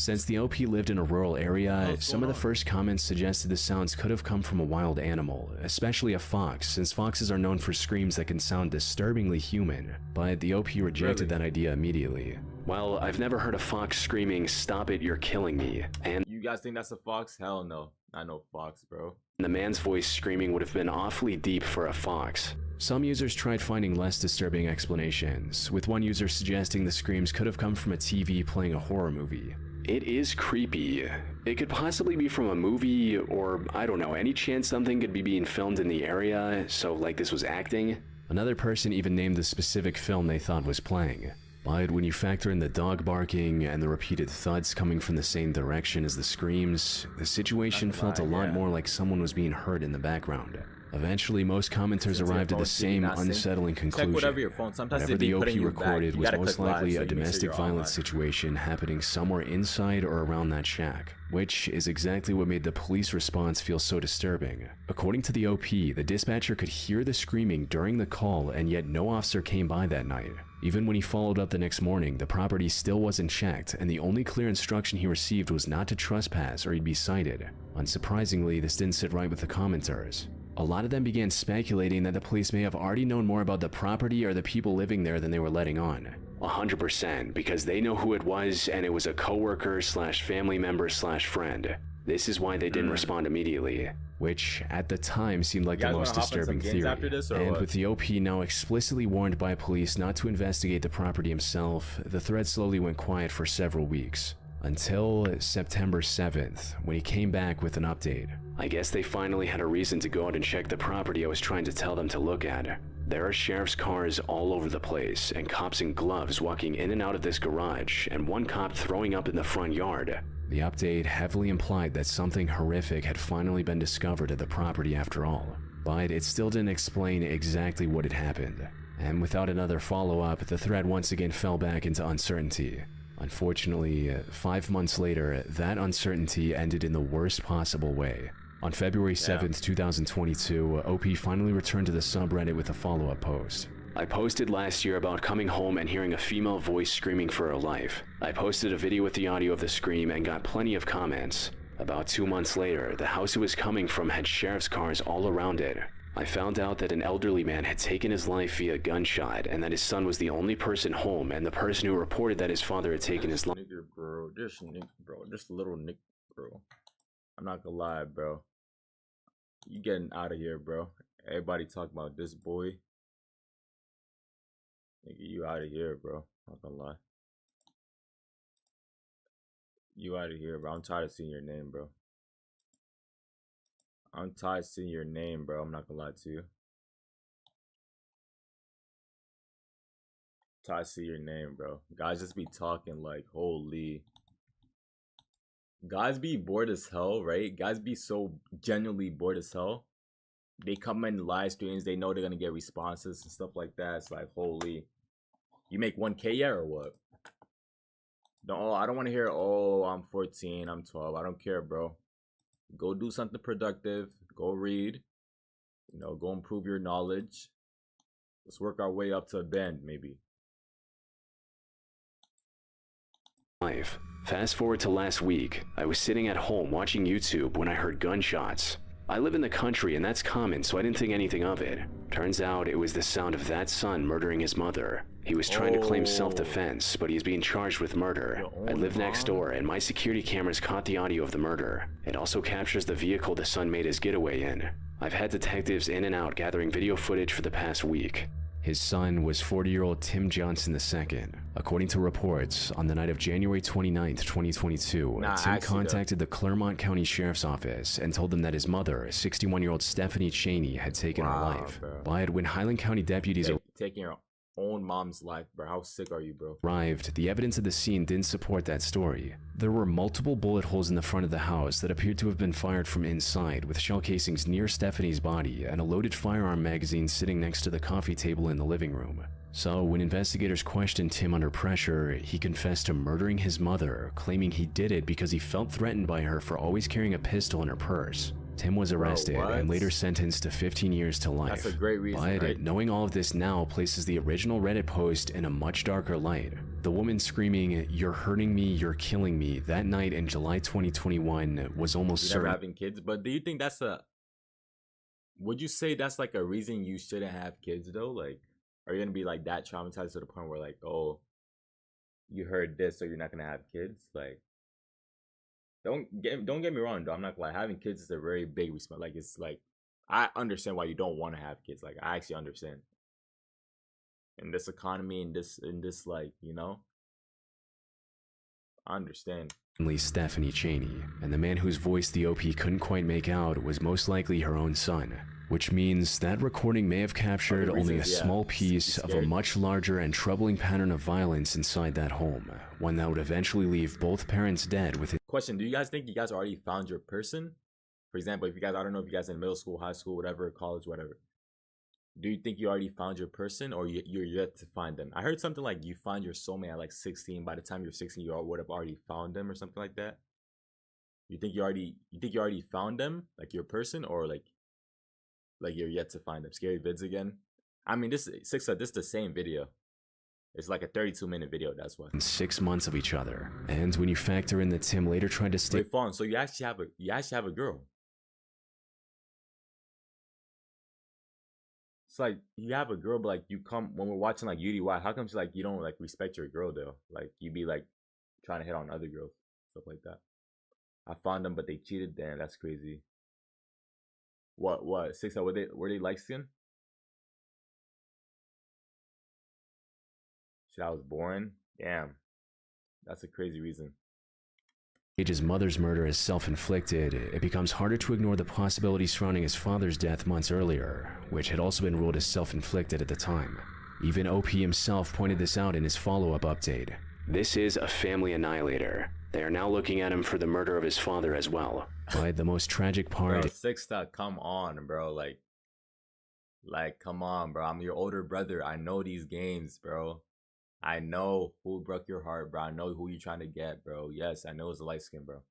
Since the OP lived in a rural area, some of the first comments suggested the sounds could have come from a wild animal, especially a fox, since foxes are known for screams that can sound disturbingly human, but the OP rejected that idea immediately. Well, I've never heard a fox screaming, "Stop it, you're killing me," and
You guys think that's a fox? Hell no. Not no fox, bro.
the man's voice screaming would have been awfully deep for a fox. Some users tried finding less disturbing explanations, with one user suggesting the screams could have come from a TV playing a horror movie. It is creepy. It could possibly be from a movie, or I don't know, any chance something could be being filmed in the area, so like this was acting? Another person even named the specific film they thought was playing. But when you factor in the dog barking and the repeated thuds coming from the same direction as the screams, the situation felt a lot more like someone was being heard in the background. Eventually, most commenters arrived at the same unsettling conclusion.
Whatever your phone. Sometimes
Whatever the OP recorded was most likely a domestic
violence
violence situation happening somewhere inside or around that shack, which is exactly what made the police response feel so disturbing. According to the OP, the dispatcher could hear the screaming during the call, and yet no officer came by that night. Even when he followed up the next morning, the property still wasn't checked, and the only clear instruction he received was not to trespass or he'd be cited. Unsurprisingly, this didn't sit right with the commenters. A lot of them began speculating that the police may have already known more about the property or the people living there than they were letting on. 100%, because they know who it was, and it was a coworker slash family member slash friend. This is why they didn't respond immediately, which at the time seemed like the most disturbing theory. And with the OP now explicitly warned by police not to investigate the property himself, the thread slowly went quiet for several weeks. Until September 7th, when he came back with an update. I guess they finally had a reason to go out and check the property I was trying to tell them to look at. There are sheriff's cars all over the place, and cops in gloves walking in and out of this garage, and one cop throwing up in the front yard. The update heavily implied that something horrific had finally been discovered at the property after all, but it still didn't explain exactly what had happened. And without another follow-up, the thread once again fell back into uncertainty. Unfortunately, 5 months later, that uncertainty ended in the worst possible way. On February 7th, 2022, OP finally returned to the subreddit with a follow-up post. I posted last year about coming home and hearing a female voice screaming for her life. I posted a video with the audio of the scream and got plenty of comments. About 2 months later, the house it was coming from had sheriff's cars all around it. I found out that an elderly man had taken his life via gunshot, and that his son was the only person home, and the person who reported that his father had taken his life.
Nigga, bro, just little Nick, bro. I'm not gonna lie, bro. You getting out of here, bro. Everybody talking about this boy. Nigga, you out of here, bro. Not gonna lie. You out of here, bro. I'm tired of seeing your name, bro. I'm tired of seeing your name, bro. I'm not gonna lie to you. Tired of seeing your name, bro. Guys just be talking like, holy. Guys be bored as hell, right? Guys be so genuinely bored as hell. They come in live streams, they know they're gonna get responses and stuff like that. It's like, holy. You make 1K yet or what? No, I don't want to hear, oh, I'm 14, I'm 12. I don't care, bro. Go do something productive. Go read. You know, go improve your knowledge. Let's work our way up to a band, maybe.
Fast forward to last week. I was sitting at home watching YouTube when I heard gunshots. I live in the country and that's common, so I didn't think anything of it. Turns out it was the sound of that son murdering his mother. He was trying to claim self-defense, but he's being charged with murder. I live next door, and my security cameras caught the audio of the murder. It also captures the vehicle the son made his getaway in. I've had detectives in and out gathering video footage for the past week. His son was 40-year-old Tim Johnson II. According to reports, on the night of January 29th, 2022, Tim contacted the Clermont County Sheriff's Office and told them that his mother, 61-year-old Stephanie Cheney, had taken her life. But when Highland County deputies
taking her own mom's life, bro. How sick are you, bro?
Arrived, the evidence of the scene didn't support that story. There were multiple bullet holes in the front of the house that appeared to have been fired from inside, with shell casings near Stephanie's body and a loaded firearm magazine sitting next to the coffee table in the living room. So, when investigators questioned Tim under pressure, he confessed to murdering his mother, claiming he did it because he felt threatened by her for always carrying a pistol in her purse. Tim was arrested and later sentenced to 15 years to life.
That's a great reason,
but
right?
knowing all of this now places the original Reddit post in a much darker light. The woman screaming, "You're hurting me, you're killing me," that night in July 2021 was almost
You're never
certain.
having kids, but do you think that's a? Would you say that's like a reason you shouldn't have kids though? Like, are you gonna be like that traumatized to the point where like, oh, you heard this, so you're not gonna have kids? Like, don't get me wrong though. I'm not like having kids is a very big response. Like, it's like I understand why you don't want to have kids. Like, I actually understand. In this economy, in this like, you know, I understand.
Stephanie Cheney, and the man whose voice the OP couldn't quite make out was most likely her own son, which means that recording may have captured only a small piece of a much larger and troubling pattern of violence inside that home, one that would eventually leave both parents dead within.
Question: do you guys think you guys already found your person? For example, if you guys, I don't know if you guys in middle school, high school, whatever, college, whatever. Do you think you already found your person, or you're yet to find them? I heard something like you find your soulmate at like 16. By the time you're 16, you would have already found them, or something like that. You think you already found them, like your person, or like you're yet to find them? Scary vids again. I mean, this is the same video. It's like a 32-minute video. That's why.
6 months of each other, and when you factor in that Tim later tried to stay.
Wait, Fawn. So you actually have a girl. It's like you have a girl, but like you come when we're watching like UDY. How come like you don't like respect your girl though? Like you be like trying to hit on other girls, stuff like that. I found them, but they cheated. Damn, that's crazy. What? 6 were they light skin? Shit, I was boring. Damn, that's a crazy reason.
His mother's murder is self-inflicted, it becomes harder to ignore the possibility surrounding his father's death months earlier, which had also been ruled as self-inflicted at the time. Even OP himself pointed this out in his follow-up update.
This is a family annihilator. They are now looking at him for the murder of his father as well.
But the most tragic part...
Bro, 6 come on, bro. Like, come on, bro. I'm your older brother. I know these games, bro. I know who broke your heart, bro. I know who you trying to get, bro. Yes, I know it's a light skin, bro.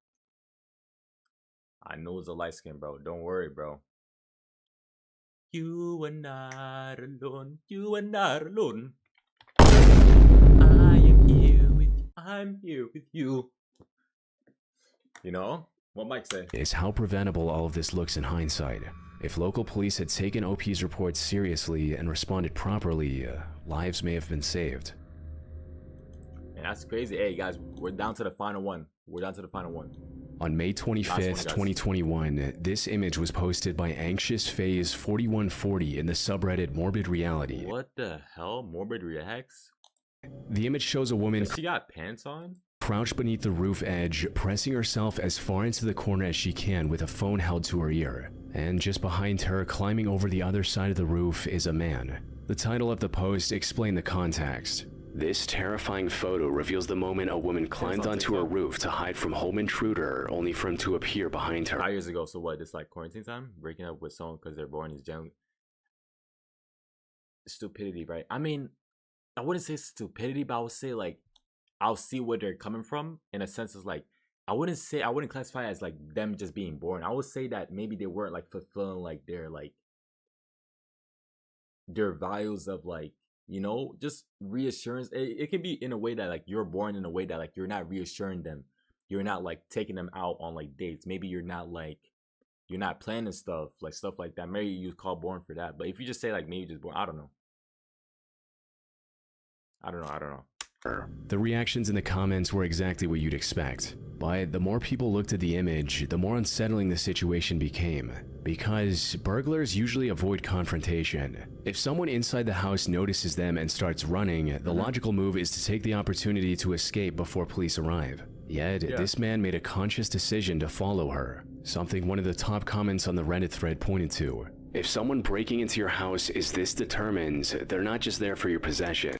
I know it's a light skin, bro. Don't worry, bro. You are not alone. You are not alone. I am here with you. I'm here with you. You know? What Mike say?
Is how preventable all of this looks in hindsight. If local police had taken OP's reports seriously and responded properly, lives may have been saved.
That's crazy. Hey guys, we're down to the final one.
On May 25th, 2021, this image was posted by Anxious Phase 4140 in the subreddit Morbid Reality.
What the hell? Morbid Reacts?
The image shows a woman
she got pants on?
Crouched beneath the roof edge, pressing herself as far into the corner as she can with a phone held to her ear. And just behind her, climbing over the other side of the roof, is a man. The title of the post explained the context.
This terrifying photo reveals the moment a woman climbed onto a roof to hide from home intruder, only for him to appear behind her.
5 years ago, so what, it's like quarantine time? Breaking up with someone because they're born is generally stupidity, right? I mean, I wouldn't say stupidity, but I would say like, I'll see where they're coming from. In a sense, it's like, I wouldn't classify it as like them just being born. I would say that maybe they weren't like fulfilling like their values of like, you know, just reassurance. It can be in a way that like you're born in a way that like you're not reassuring them. You're not like taking them out on like dates. Maybe you're not planning stuff like that. Maybe you call born for that. But if you just say like maybe just born, I don't know.
The reactions in the comments were exactly what you'd expect. But the more people looked at the image, the more unsettling the situation became. Because burglars usually avoid confrontation. If someone inside the house notices them and starts running, the logical move is to take the opportunity to escape before police arrive. Yet, this man made a conscious decision to follow her, something one of the top comments on the Reddit thread pointed to.
If someone breaking into your house is this determined, they're not just there for your possession.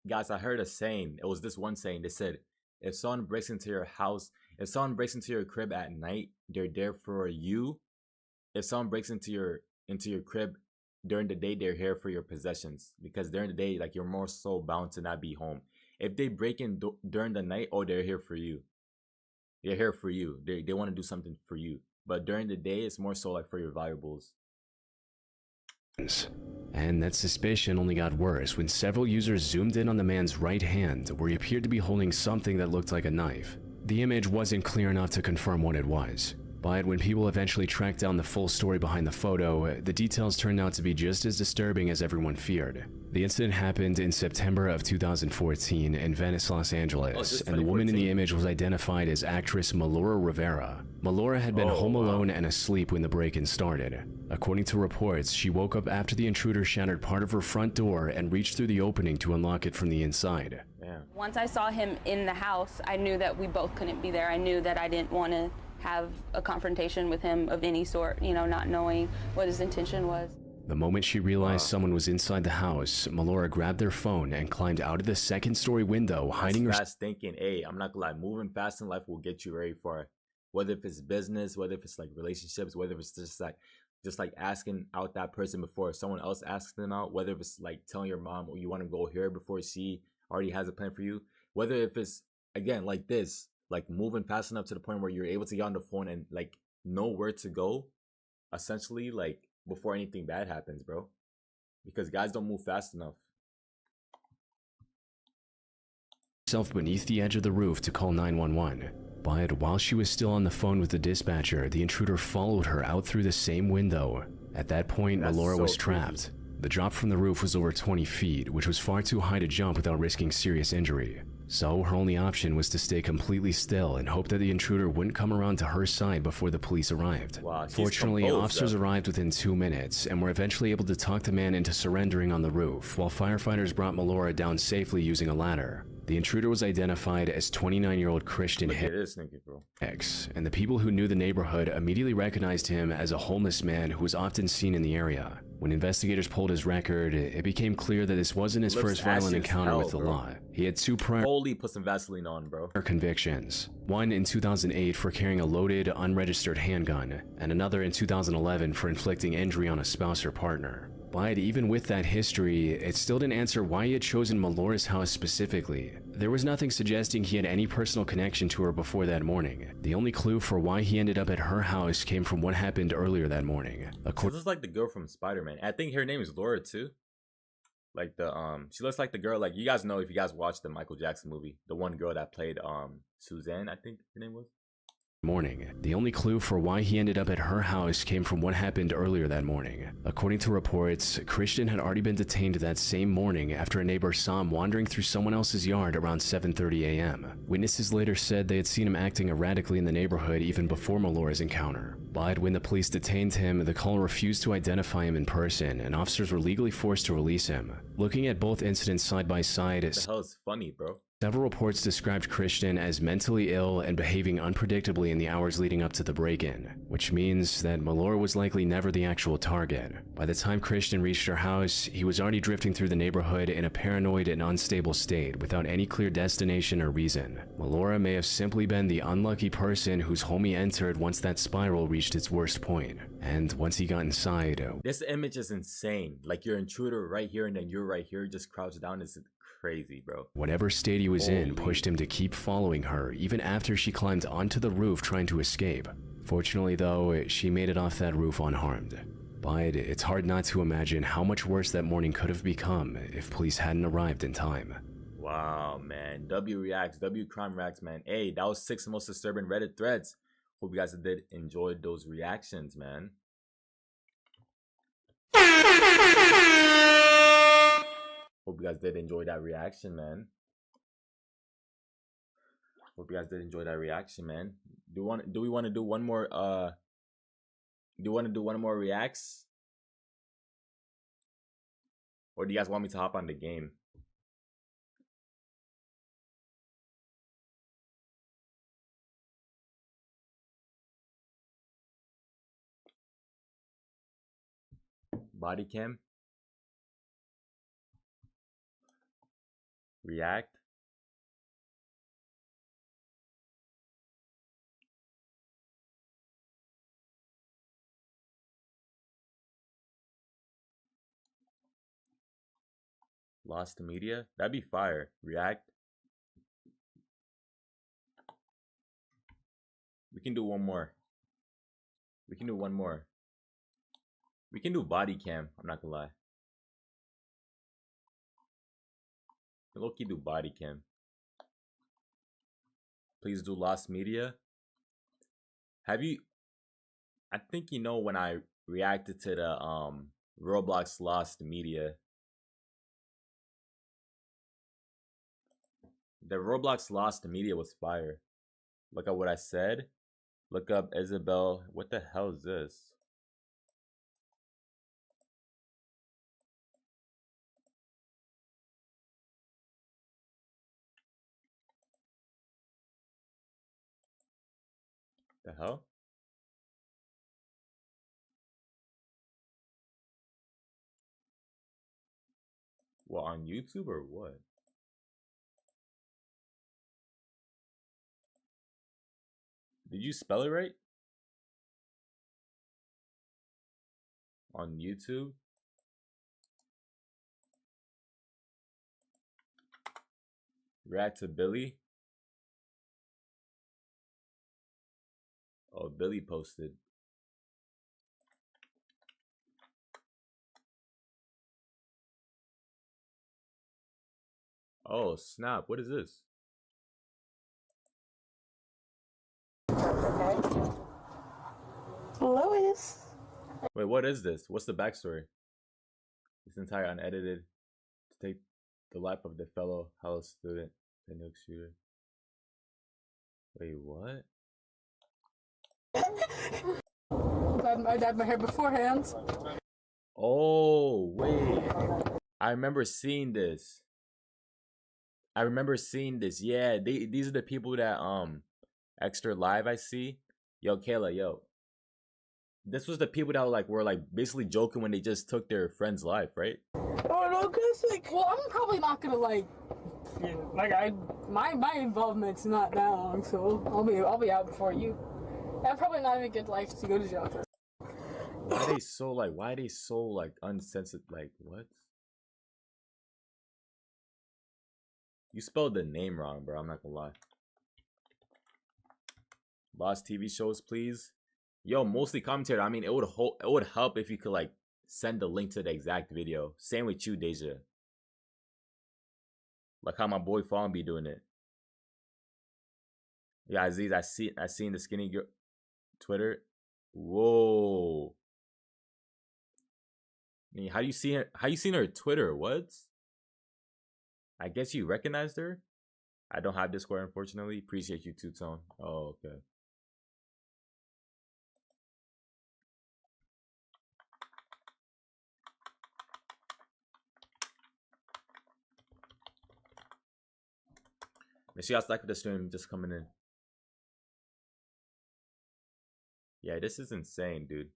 Guys, I heard a saying. It was this one saying. They said, if someone breaks into your house, if someone breaks into your crib at night, they're there for you. If someone breaks into your crib during the day, they're here for your possessions. Because during the day, like, you're more so bound to not be home. If they break in during the night, oh, they're here for you. They're here for you. They want to do something for you. But during the day, it's more so like for your valuables.
And that suspicion only got worse when several users zoomed in on the man's right hand, where he appeared to be holding something that looked like a knife. The image wasn't clear enough to confirm what it was, but when people eventually tracked down the full story behind the photo, the details turned out to be just as disturbing as everyone feared. The incident happened in September of 2014 in Venice, Los Angeles, and the woman in the image was identified as actress Melora Rivera. Melora had been home alone and asleep when the break-in started. According to reports, she woke up after the intruder shattered part of her front door and reached through the opening to unlock it from the inside.
Once I saw him in the house, I knew that we both couldn't be there. I knew that I didn't want to have a confrontation with him of any sort, you know, not knowing what his intention was.
The moment she realized someone was inside the house, Melora grabbed their phone and climbed out of the second-story window, hiding her.
Fast thinking, hey, I'm not gonna lie, moving fast in life will get you very far. Whether if it's business, whether if it's like relationships, whether if it's just like asking out that person before someone else asks them out, whether if it's like telling your mom, oh, you want to go here before she already has a plan for you, whether if it's again like this, like moving fast enough to the point where you're able to get on the phone and like know where to go, essentially, like before anything bad happens, bro. Because guys don't move fast enough.
Herself beneath the edge of the roof to call 911. But while she was still on the phone with the dispatcher, the intruder followed her out through the same window. At that point, Melora was trapped. The drop from the roof was over 20 feet, which was far too high to jump without risking serious injury. So her only option was to stay completely still and hope that the intruder wouldn't come around to her side before the police arrived.
Wow,
Fortunately, officers arrived within 2 minutes and were eventually able to talk the man into surrendering on the roof, while firefighters brought Melora down safely using a ladder. The intruder was identified as 29-year-old Christian Hicks, and the people who knew the neighborhood immediately recognized him as a homeless man who was often seen in the area. When investigators pulled his record, it became clear that this wasn't his first violent encounter with the law. He had two prior
Holy, put some Vaseline on, bro.
convictions. One in 2008 for carrying a loaded, unregistered handgun, and another in 2011 for inflicting injury on a spouse or partner. But even with that history, it still didn't answer why he had chosen Melora's house specifically. There was nothing suggesting he had any personal connection to her before that morning. The only clue for why he ended up at her house came from what happened earlier that morning.
This is like the girl from Spider-Man. I think her name is Laura too. Like the she looks like the girl, like you guys know if you guys watched the Michael Jackson movie, the one girl that played Suzanne, I think her name was.
Morning. The only clue for why he ended up at her house came from what happened earlier that morning. According to reports, Christian had already been detained that same morning after a neighbor saw him wandering through someone else's yard around 7:30 a.m. Witnesses later said they had seen him acting erratically in the neighborhood even before Melora's encounter. But when the police detained him, the caller refused to identify him in person, and officers were legally forced to release him. Looking at both incidents side by side,
What the hell is funny, bro?
several reports described Christian as mentally ill and behaving unpredictably in the hours leading up to the break-in, which means that Melora was likely never the actual target. By the time Christian reached her house, he was already drifting through the neighborhood in a paranoid and unstable state without any clear destination or reason. Melora may have simply been the unlucky person whose home he entered once that spiral reached its worst point. And once he got inside,
This image is insane. Like your intruder right here and then you're right here, just crouched down. Is crazy, bro.
whatever state he was in pushed him to keep following her even after she climbed onto the roof trying to escape. Fortunately though, she made it off that roof unharmed. But it's hard not to imagine how much worse that morning could have become if police hadn't arrived in time.
Wow, man. W reacts, W crime reacts, man. Hey, that was 6 most disturbing Reddit threads. Hope you guys did enjoy those reactions, man. Hope you guys did enjoy that reaction, man. Hope you guys did enjoy that reaction, man. Do we want to do one more do you want to do one more reacts? Or do you guys want me to hop on the game? Body cam. React. Lost to media. That'd be fire. React. We can do one more. We can do one more. We can do body cam. I'm not gonna lie. Low-key do body cam. Please do Lost Media. Have you? I think you know when I reacted to the Roblox Lost Media. The Roblox Lost Media was fire. Look at what I said. Look up Isabel. What the hell is this? The hell? What, on YouTube or what? Did you spell it right? On YouTube? React to Billy? Oh, Billy posted. Oh, snap. What is this?
Lois.
Wait, what is this? What's the backstory? This entire unedited to take the life of the fellow Hello student, the nuke shooter. Wait, what?
I dyed my hair beforehand.
Oh, wait. I remember seeing this. Yeah, these are the people that extra live I see. Yo, Kayla, yo. This was the people that were basically joking when they just took their friend's life, right?
Oh no, cause well, I'm probably not gonna my involvement's not that long, so I'll be out before you. I'm probably not even get life to go to jail for.
Why are they so unsensitive? What? You spelled the name wrong, bro. I'm not gonna lie. Lost TV shows, please. Yo, mostly commentary. I mean, it would help if you could send the link to the exact video. Same with you, Deja. Like how my boy Fawn be doing it. Yeah, Aziz, I seen the skinny girl Twitter. Whoa. I mean, how you seen her Twitter? What? I guess you recognized her? I don't have Discord, unfortunately. Appreciate you, Two-Tone. Oh, okay. Make sure y'all like the stream just coming in. Yeah, this is insane, dude.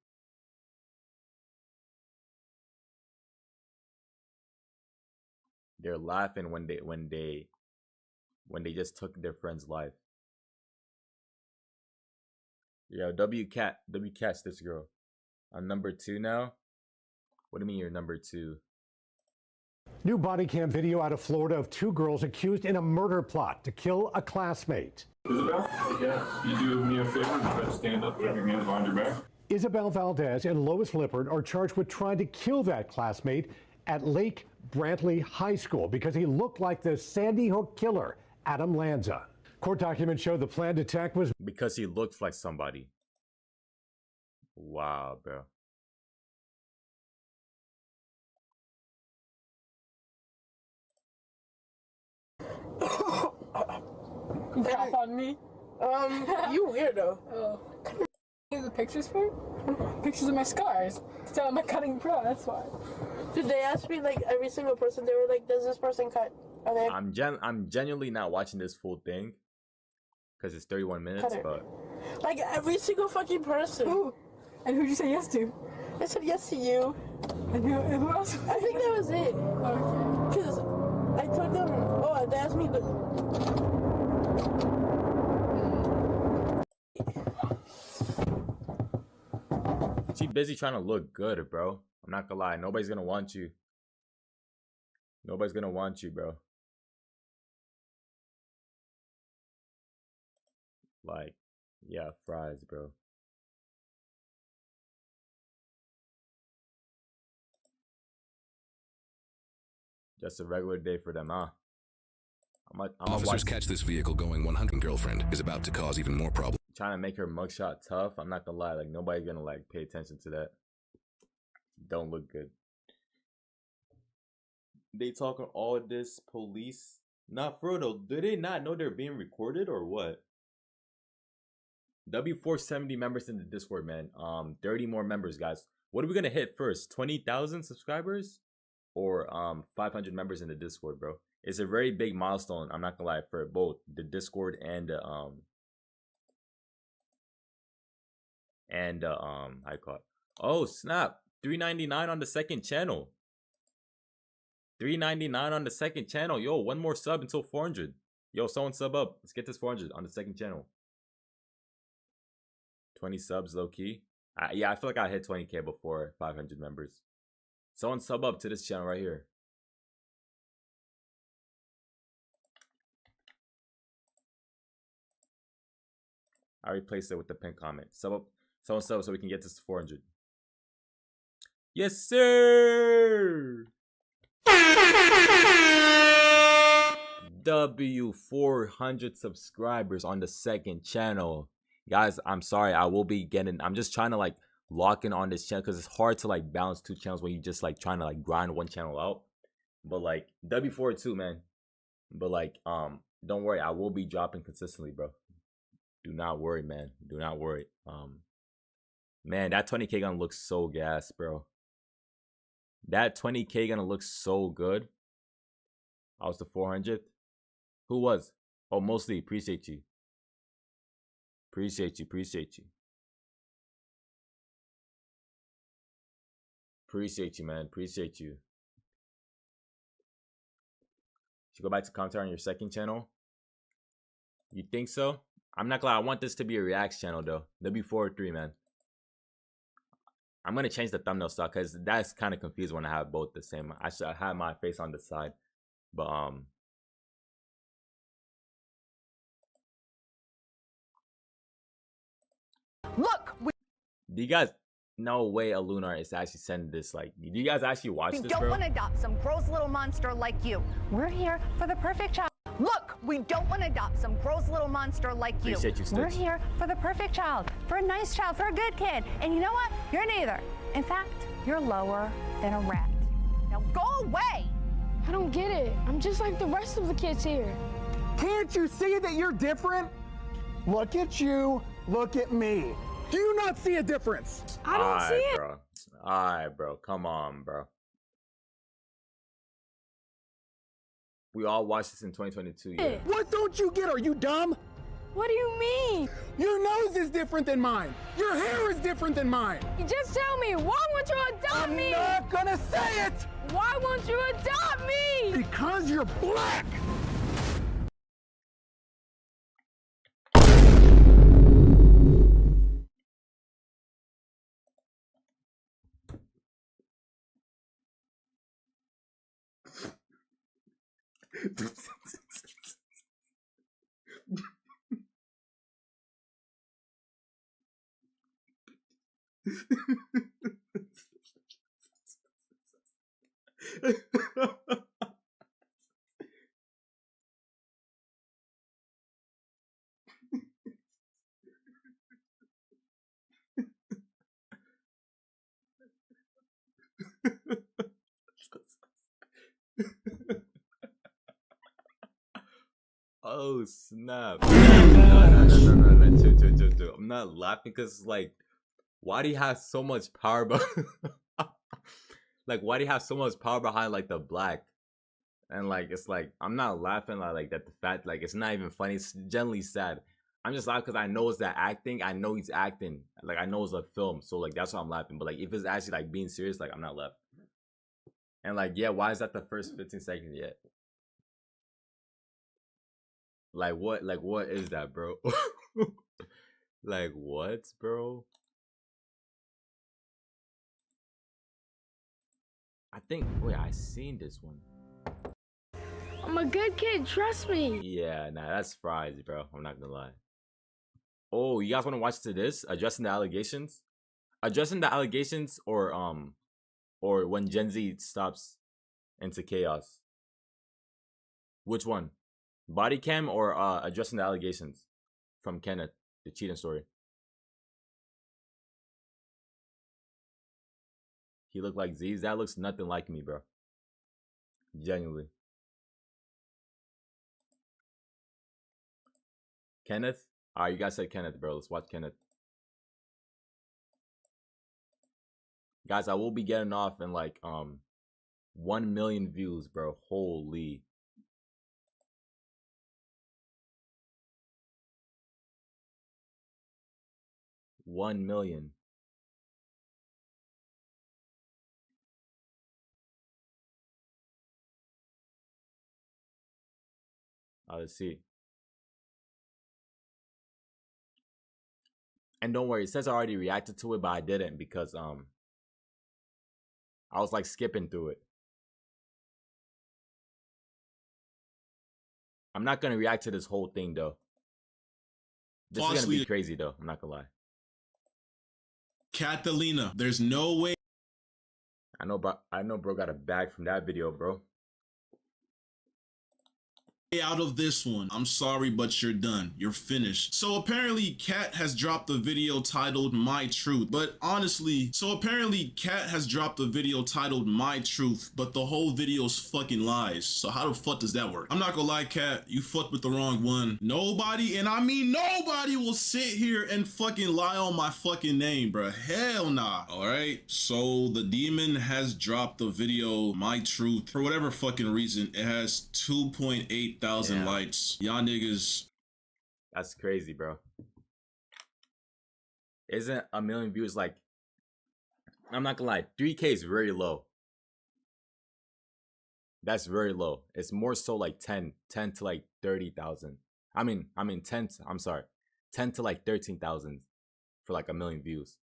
They're laughing when they just took their friend's life. Yo, W-Catch this girl. I'm number 2 now. What do you mean you're number 2?
New body cam video out of Florida of 2 girls accused in a murder plot to kill a classmate.
Isabel? Yeah. You do me a favor and try to stand up, have your hands behind your back.
Isabel Valdez and Lois Lippert are charged with trying to kill that classmate at Lake Brantley High School because he looked like the Sandy Hook killer, Adam Lanza. Court documents show the planned attack was
because he looks like somebody. Wow, bro.
You cough on me? You weirdo. Oh. The pictures for? Pictures of my scars. So I'm a cutting pro, that's why. Did they ask me every single person? They were like, does this person cut?
I'm genuinely not watching this full thing because it's 31 minutes, but
every single fucking person. Who? And who'd you say yes to? I said yes to you. And who else? I think that was it. Okay. Because I told them, they asked me
She busy trying to look good, bro. I'm not gonna lie. Nobody's gonna want you. Nobody's gonna want you, bro. Yeah, fries, bro. Just a regular day for them, huh?
Officers catch this vehicle going 100. Girlfriend is about to cause even more problems.
Trying to make her mugshot tough. I'm not gonna lie, like nobody's gonna like pay attention to that. Don't look good. They talking all this police. Not for real though. Do they not know they're being recorded or what? W470 members in the Discord, man. 30 more members, guys. What are we gonna hit first? 20,000 subscribers or 500 members in the Discord, bro? It's a very big milestone. I'm not gonna lie, for both the Discord and the how you call it? Oh snap! $3.99 on the second channel. $3.99 on the second channel. Yo, one more sub until 400. Yo, someone sub up. Let's get this 400 on the second channel. 20 subs, low key. Yeah, I feel like I hit 20k before 500 members. Someone sub up to this channel right here. I replaced it with the pin comment. Sub up. Someone sub so we can get this to 400. Yes, sir. W400 subscribers on the second channel. Guys, I'm sorry. I will be getting. I'm just trying to like lock in on this channel because it's hard to like balance two channels when you just like trying to like grind one channel out. But like W4 too, man. But like don't worry. I will be dropping consistently, bro. Do not worry, man. Do not worry. Man, that 20k gonna look so gas, bro. That 20k gonna look so good. I was the 400th. Who was? Oh, mostly. Appreciate you. Appreciate you. Appreciate you. Appreciate you, man. Appreciate you. Should go back to commentary on your second channel. You think so? I'm not glad. I want this to be a reacts channel though. W403, man. I'm gonna change the thumbnail style because that's kind of confused when I have both the same. I should have my face on the side, but
Look,
do you guys? No way, a Lunar is actually sending this. Like, do you guys actually watch
we
this,
don't
bro?
want to adopt some gross little monster like you. We're here for the perfect child. Look, we don't want to adopt some gross little monster like you.
Appreciate you, Stitch.
We're here for the perfect child, for a nice child, for a good kid. And you know what? You're neither. In fact, you're lower than a rat. Now go away.
I don't get it. I'm just like the rest of the kids here.
Can't you see that you're different? Look at you. Look at me. Do you not see a difference?
I don't see it.
Bro. Alright, bro. Come on, bro. We all watched this in 2022. Yeah.
What don't you get? Are you dumb?
What do you mean?
Your nose is different than mine. Your hair is different than mine.
You just tell me. Why won't you adopt me?
I'm not gonna say it.
Why won't you adopt me?
Because you're black.
Oh snap! No. Chill. I'm not laughing because like, why do you have so much power? Like, why do you have so much power behind like the black? And like, it's like I'm not laughing like that. The fact like it's not even funny. It's generally sad. I'm just laughing because I know it's that acting. I know he's acting. Like I know it's a film, so like that's why I'm laughing. But like if it's actually like being serious, like I'm not laughing. And like, yeah, why is that the first 15 seconds yet? Like what is that, bro? Like what, bro? I think wait, I seen this one.
I'm a good kid, trust me.
Yeah, nah, that's fries, bro. I'm not gonna lie. Oh, you guys want to watch to this? Addressing the allegations? Addressing the allegations or when Gen Z stops into chaos? Which one? Body cam or addressing the allegations from Kenneth, the cheating story. He looked like Z's. That looks nothing like me, bro. Genuinely. Kenneth? Alright, you guys said Kenneth, bro. Let's watch Kenneth. Guys, I will be getting off in like 1 million views, bro. Holy. $1 million. Let's see. And don't worry, it says I already reacted to it, but I didn't because I was like skipping through it. I'm not gonna react to this whole thing though. This is gonna be crazy though. I'm not gonna lie.
Catalina, there's no way.
I know bro got a bag from that video, bro.
Out of this one. I'm sorry, but you're done. You're finished. So apparently Kat has dropped a video titled My Truth. But honestly, but the whole video's fucking lies. So how the fuck does that work? I'm not gonna lie, Kat, you fucked with the wrong one. Nobody, and I mean nobody, will sit here and fucking lie on my fucking name, bro. Hell nah. Alright, so the demon has dropped the video My Truth. For whatever fucking reason, it has 2.8 thousand likes. Y'all niggas.
That's crazy, bro. Isn't 1 million views like, I'm not gonna lie, 3K is very low. That's very low. It's more so like 10 to like 30,000. I mean 10 to like 13,000 for like 1 million views.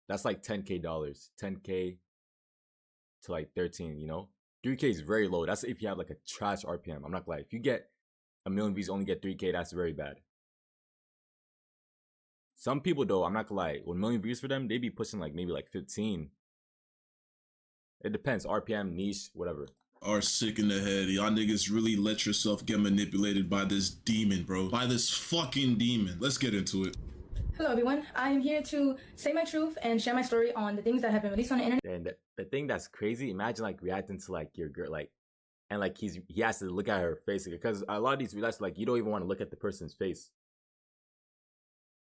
That's like $10K. 10K to like 13, you know? 3K is very low. That's if you have like a trash RPM. I'm not gonna lie. If you get 1 million views, only get 3K, that's very bad. Some people though, I'm not gonna lie, 1 million views for them, they be pushing like maybe like 15. It depends. RPM, niche, whatever.
Are sick in the head. Y'all niggas really let yourself get manipulated by this demon, bro. By this fucking demon. Let's get into it.
Hello everyone, I am here to say my truth and share my story on the things that have been released on the internet.
And the thing that's crazy, imagine like reacting to like your girl, like, and like he has to look at her face, because a lot of these reacts, like, you don't even want to look at the person's face,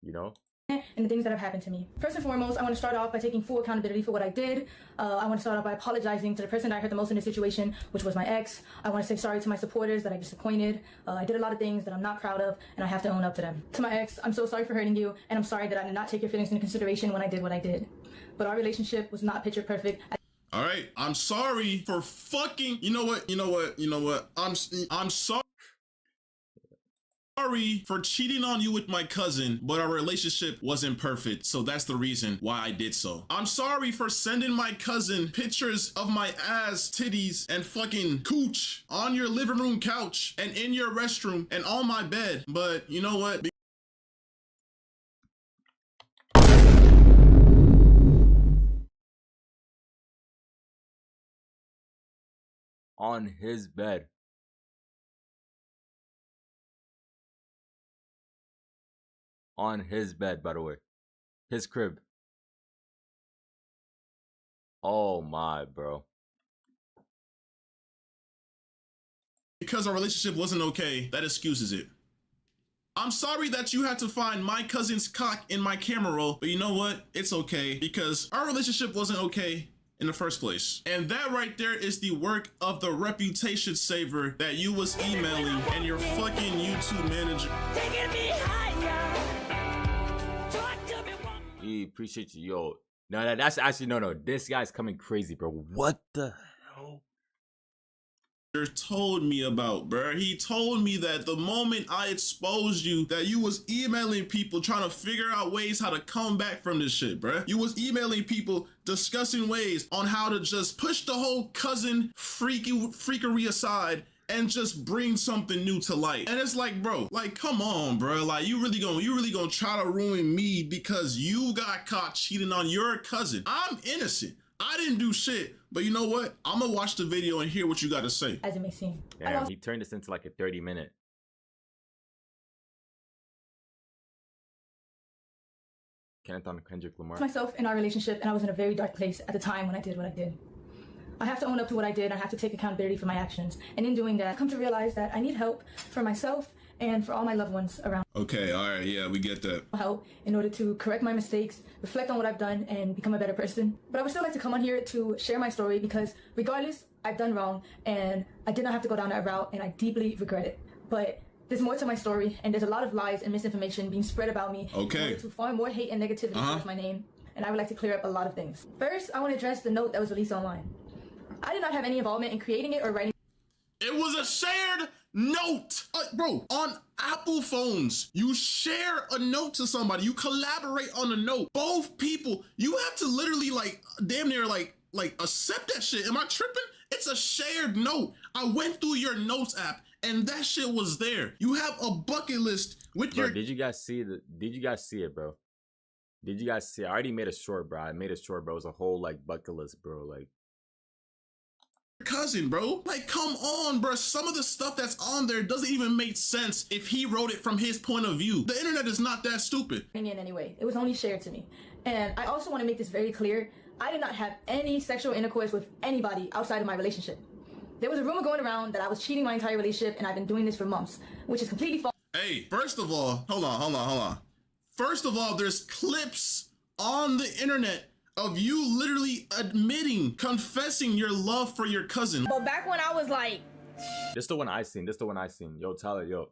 you know?
And the things that have happened to me. First and foremost, I want to start off by taking full accountability for what I did. I want to start off by apologizing to the person that I hurt the most in this situation, which was my ex. I want to say sorry to my supporters that I disappointed. I did a lot of things that I'm not proud of, and I have to own up to them. To my ex, I'm so sorry for hurting you, and I'm sorry that I did not take your feelings into consideration when I did what I did. But our relationship was not picture perfect.
All right, I'm sorry for fucking. You know what? I'm sorry for cheating on you with my cousin, but our relationship wasn't perfect, so that's the reason why I did so. I'm sorry for sending my cousin pictures of my ass, titties, and fucking cooch on your living room couch and in your restroom and on my bed, but you know what?
On his bed. On his bed, by the way. His crib. Oh my, bro.
Because our relationship wasn't okay, that excuses it. I'm sorry that you had to find my cousin's cock in my camera roll, but you know what? It's okay, because our relationship wasn't okay in the first place. And that right there is the work of the reputation saver that you was emailing and your fucking YouTube manager.
Appreciate you, yo. No, that's actually no. This guy's coming crazy, bro. What the hell?
Told me about, bro. He told me that the moment I exposed you, that you was emailing people trying to figure out ways how to come back from this shit, bro. You was emailing people discussing ways on how to just push the whole cousin freakery aside and just bring something new to light. And it's like, bro, like, come on, bro. Like, you really gonna try to ruin me because you got caught cheating on your cousin. I'm innocent. I didn't do shit. But you know what? I'm gonna watch the video and hear what you gotta say.
As it may seem.
Damn, he turned this into like a 30-minute Kenneth on Kendrick Lamar.
Myself in our relationship, and I was in a very dark place at the time when I did what I did. I have to own up to what I did. I have to take accountability for my actions. And in doing that, I've come to realize that I need help for myself and for all my loved ones around.
Okay, all right, yeah, we get that.
Help in order to correct my mistakes, reflect on what I've done, and become a better person. But I would still like to come on here to share my story because regardless, I've done wrong and I did not have to go down that route and I deeply regret it. But there's more to my story and there's a lot of lies and misinformation being spread about me in order to farm more hate and negativity towards my name. And I would like to clear up a lot of things. First, I want to address the note that was released online. I did not have any involvement in creating it or writing.
It was a shared note. Bro, on Apple phones, you share a note to somebody. You collaborate on a note. Both people, you have to literally like damn near like accept that shit. Am I tripping? It's a shared note. I went through your notes app and that shit was there. You have a bucket list with
Bro,
your...
did you guys see it, bro? Did you guys see it? I already made a short, bro. I made a short, bro. It was a whole like bucket list, bro. Like,
cousin, bro. Like, come on, bro. Some of the stuff that's on there doesn't even make sense if he wrote it from his point of view. The internet is not that stupid.
In any way. It was only shared to me. And I also want to make this very clear. I did not have any sexual intercourse with anybody outside of my relationship. There was a rumor going around that I was cheating my entire relationship and I've been doing this for months, which is completely false.
Hey, first of all, hold on. First of all, there's clips on the internet of you literally admitting, confessing your love for your cousin.
But back when I was like...
This the one I seen. Yo, Tyler, yo.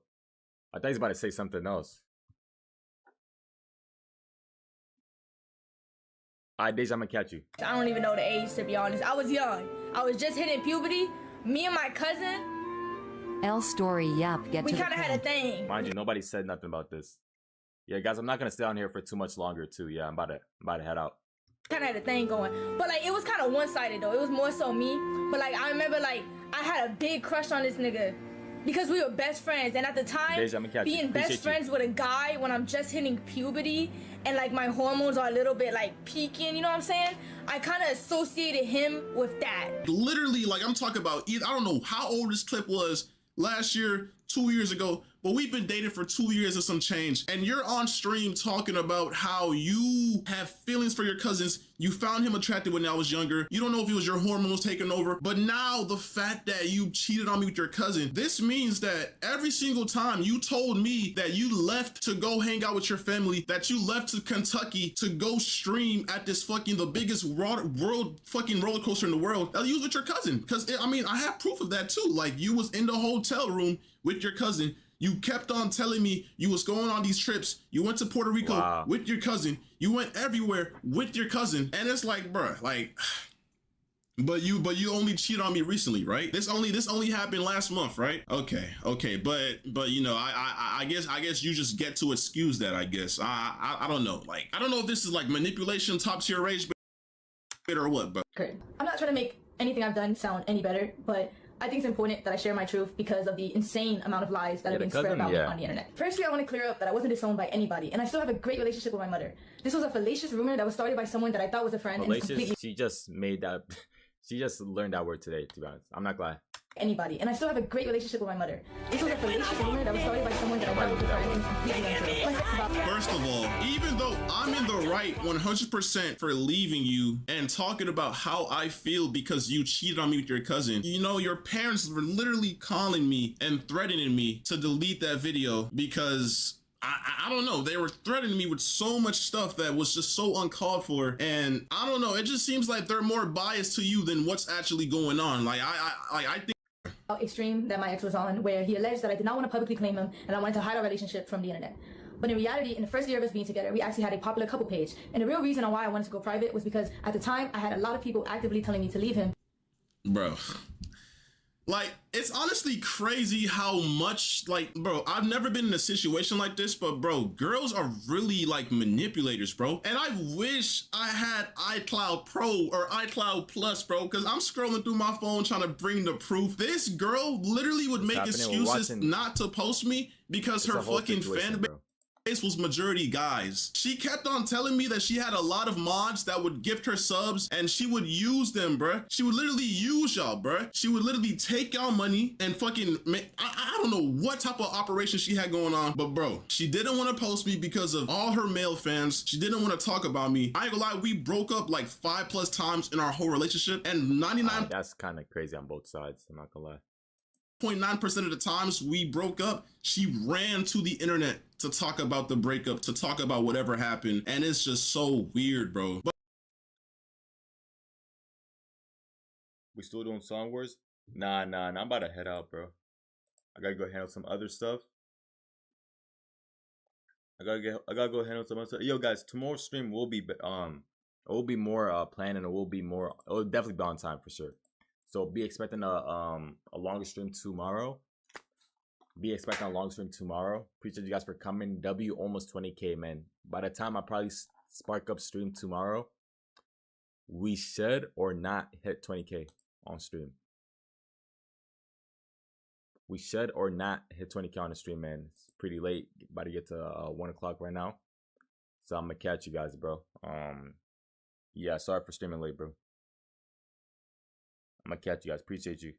I thought he's about to say something else. All right, Deja, I'm gonna catch you.
I don't even know the age, to be honest. I was young. I was just hitting puberty. Me and my cousin...
L story, yep, get
we
to the
kind of had a thing.
Mind you, nobody said nothing about this. Yeah, guys, I'm not gonna stay on here for too much longer, too. Yeah, I'm about to head out.
Kind of had a thing going, but like it was kind of one-sided though. It was more so me. But like I remember, like I had a big crush on this nigga because we were best friends, and at the time,
Deja, I'm gonna catch you.
being best friends with a guy when I'm just hitting puberty and like my hormones are a little bit like peaking, you know what I'm saying? I kind of associated him with that.
Literally, like I'm talking about, I don't know how old this clip was last year, 2 years ago, but we've been dating for 2 years and some change. And you're on stream talking about how you have feelings for your cousins. You found him attractive when I was younger. You don't know if it was your hormones taking over, but now the fact that you cheated on me with your cousin, this means that every single time you told me that you left to go hang out with your family, that you left to Kentucky to go stream at this fucking, the biggest world fucking roller coaster in the world, that you was with your cousin. Because I mean, I have proof of that too. Like you was in the hotel room with your cousin. You kept on telling me you was going on these trips. You went to Puerto Rico with your cousin. You went everywhere with your cousin. And it's like, bruh, like, but you only cheated on me recently, right? This only happened last month, right? Okay. But you know, I guess you just get to excuse that, I guess. I don't know. Like, I don't know if this is like manipulation, top tier rage bit or what, but.
Okay. I'm not trying to make anything I've done sound any better, but I think it's important that I share my truth because of the insane amount of lies that have been spread about me on the internet. Firstly, I want to clear up that I wasn't disowned by anybody, and I still have a great relationship with my mother. This was a fallacious rumor that was started by someone that I thought was a friend.
Fallacious?
And completely
She just made that. She just learned that word today, to be honest. I'm not glad.
Anybody, and I still have a great relationship with my mother. This was a fallacious rumor that was started by someone that I thought was a friend and completely untrue.
First of all, even though I'm in the right 100% for leaving you and talking about how I feel because you cheated on me with your cousin, you know, your parents were literally calling me and threatening me to delete that video because I don't know, they were threatening me with so much stuff that was just so uncalled for, and I don't know, it just seems like they're more biased to you than what's actually going on. Like I think
extreme that my ex was on, where he alleged that I did not want to publicly claim him and I wanted to hide our relationship from the internet. But in reality, in the first year of us being together, we actually had a popular couple page. And the real reason on why I wanted to go private was because at the time I had a lot of people actively telling me to leave him.
Bro, like, it's honestly crazy how much, like, bro, I've never been in a situation like this, but bro, girls are really like manipulators, bro. And I wish I had iCloud Pro or iCloud Plus, bro, because I'm scrolling through my phone trying to bring the proof. This girl literally would make excuses not to post me because her fucking fan base. was majority guys. She kept on telling me that she had a lot of mods that would gift her subs and she would use them, bruh. She would literally use y'all, bruh. She would literally take y'all money and fucking make, I don't know what type of operation she had going on, but bro, she didn't want to post me because of all her male fans. She didn't want to talk about me. I ain't gonna lie, we broke up like 5+ times in our whole relationship, and 99.
That's kind of crazy on both sides, I'm not gonna lie.
0.9% of the times we broke up, she ran to the internet to talk about the breakup, to talk about whatever happened. And it's just so weird, bro. But
we still doing Song Wars? Nah, I'm about to head out, bro. I gotta go handle some other stuff. I gotta go handle some other stuff. Yo, guys, tomorrow's stream will be more planned, and it will definitely be on time for sure. So be expecting a longer stream tomorrow. Appreciate you guys for coming. W almost 20K, man. By the time I probably spark up stream tomorrow, we should or not hit 20K on stream. We should or not hit 20K on the stream, man. It's pretty late. About to get to 1 o'clock right now. So I'm gonna catch you guys, bro. Yeah, sorry for streaming late, bro. I'm gonna catch you guys. Appreciate you.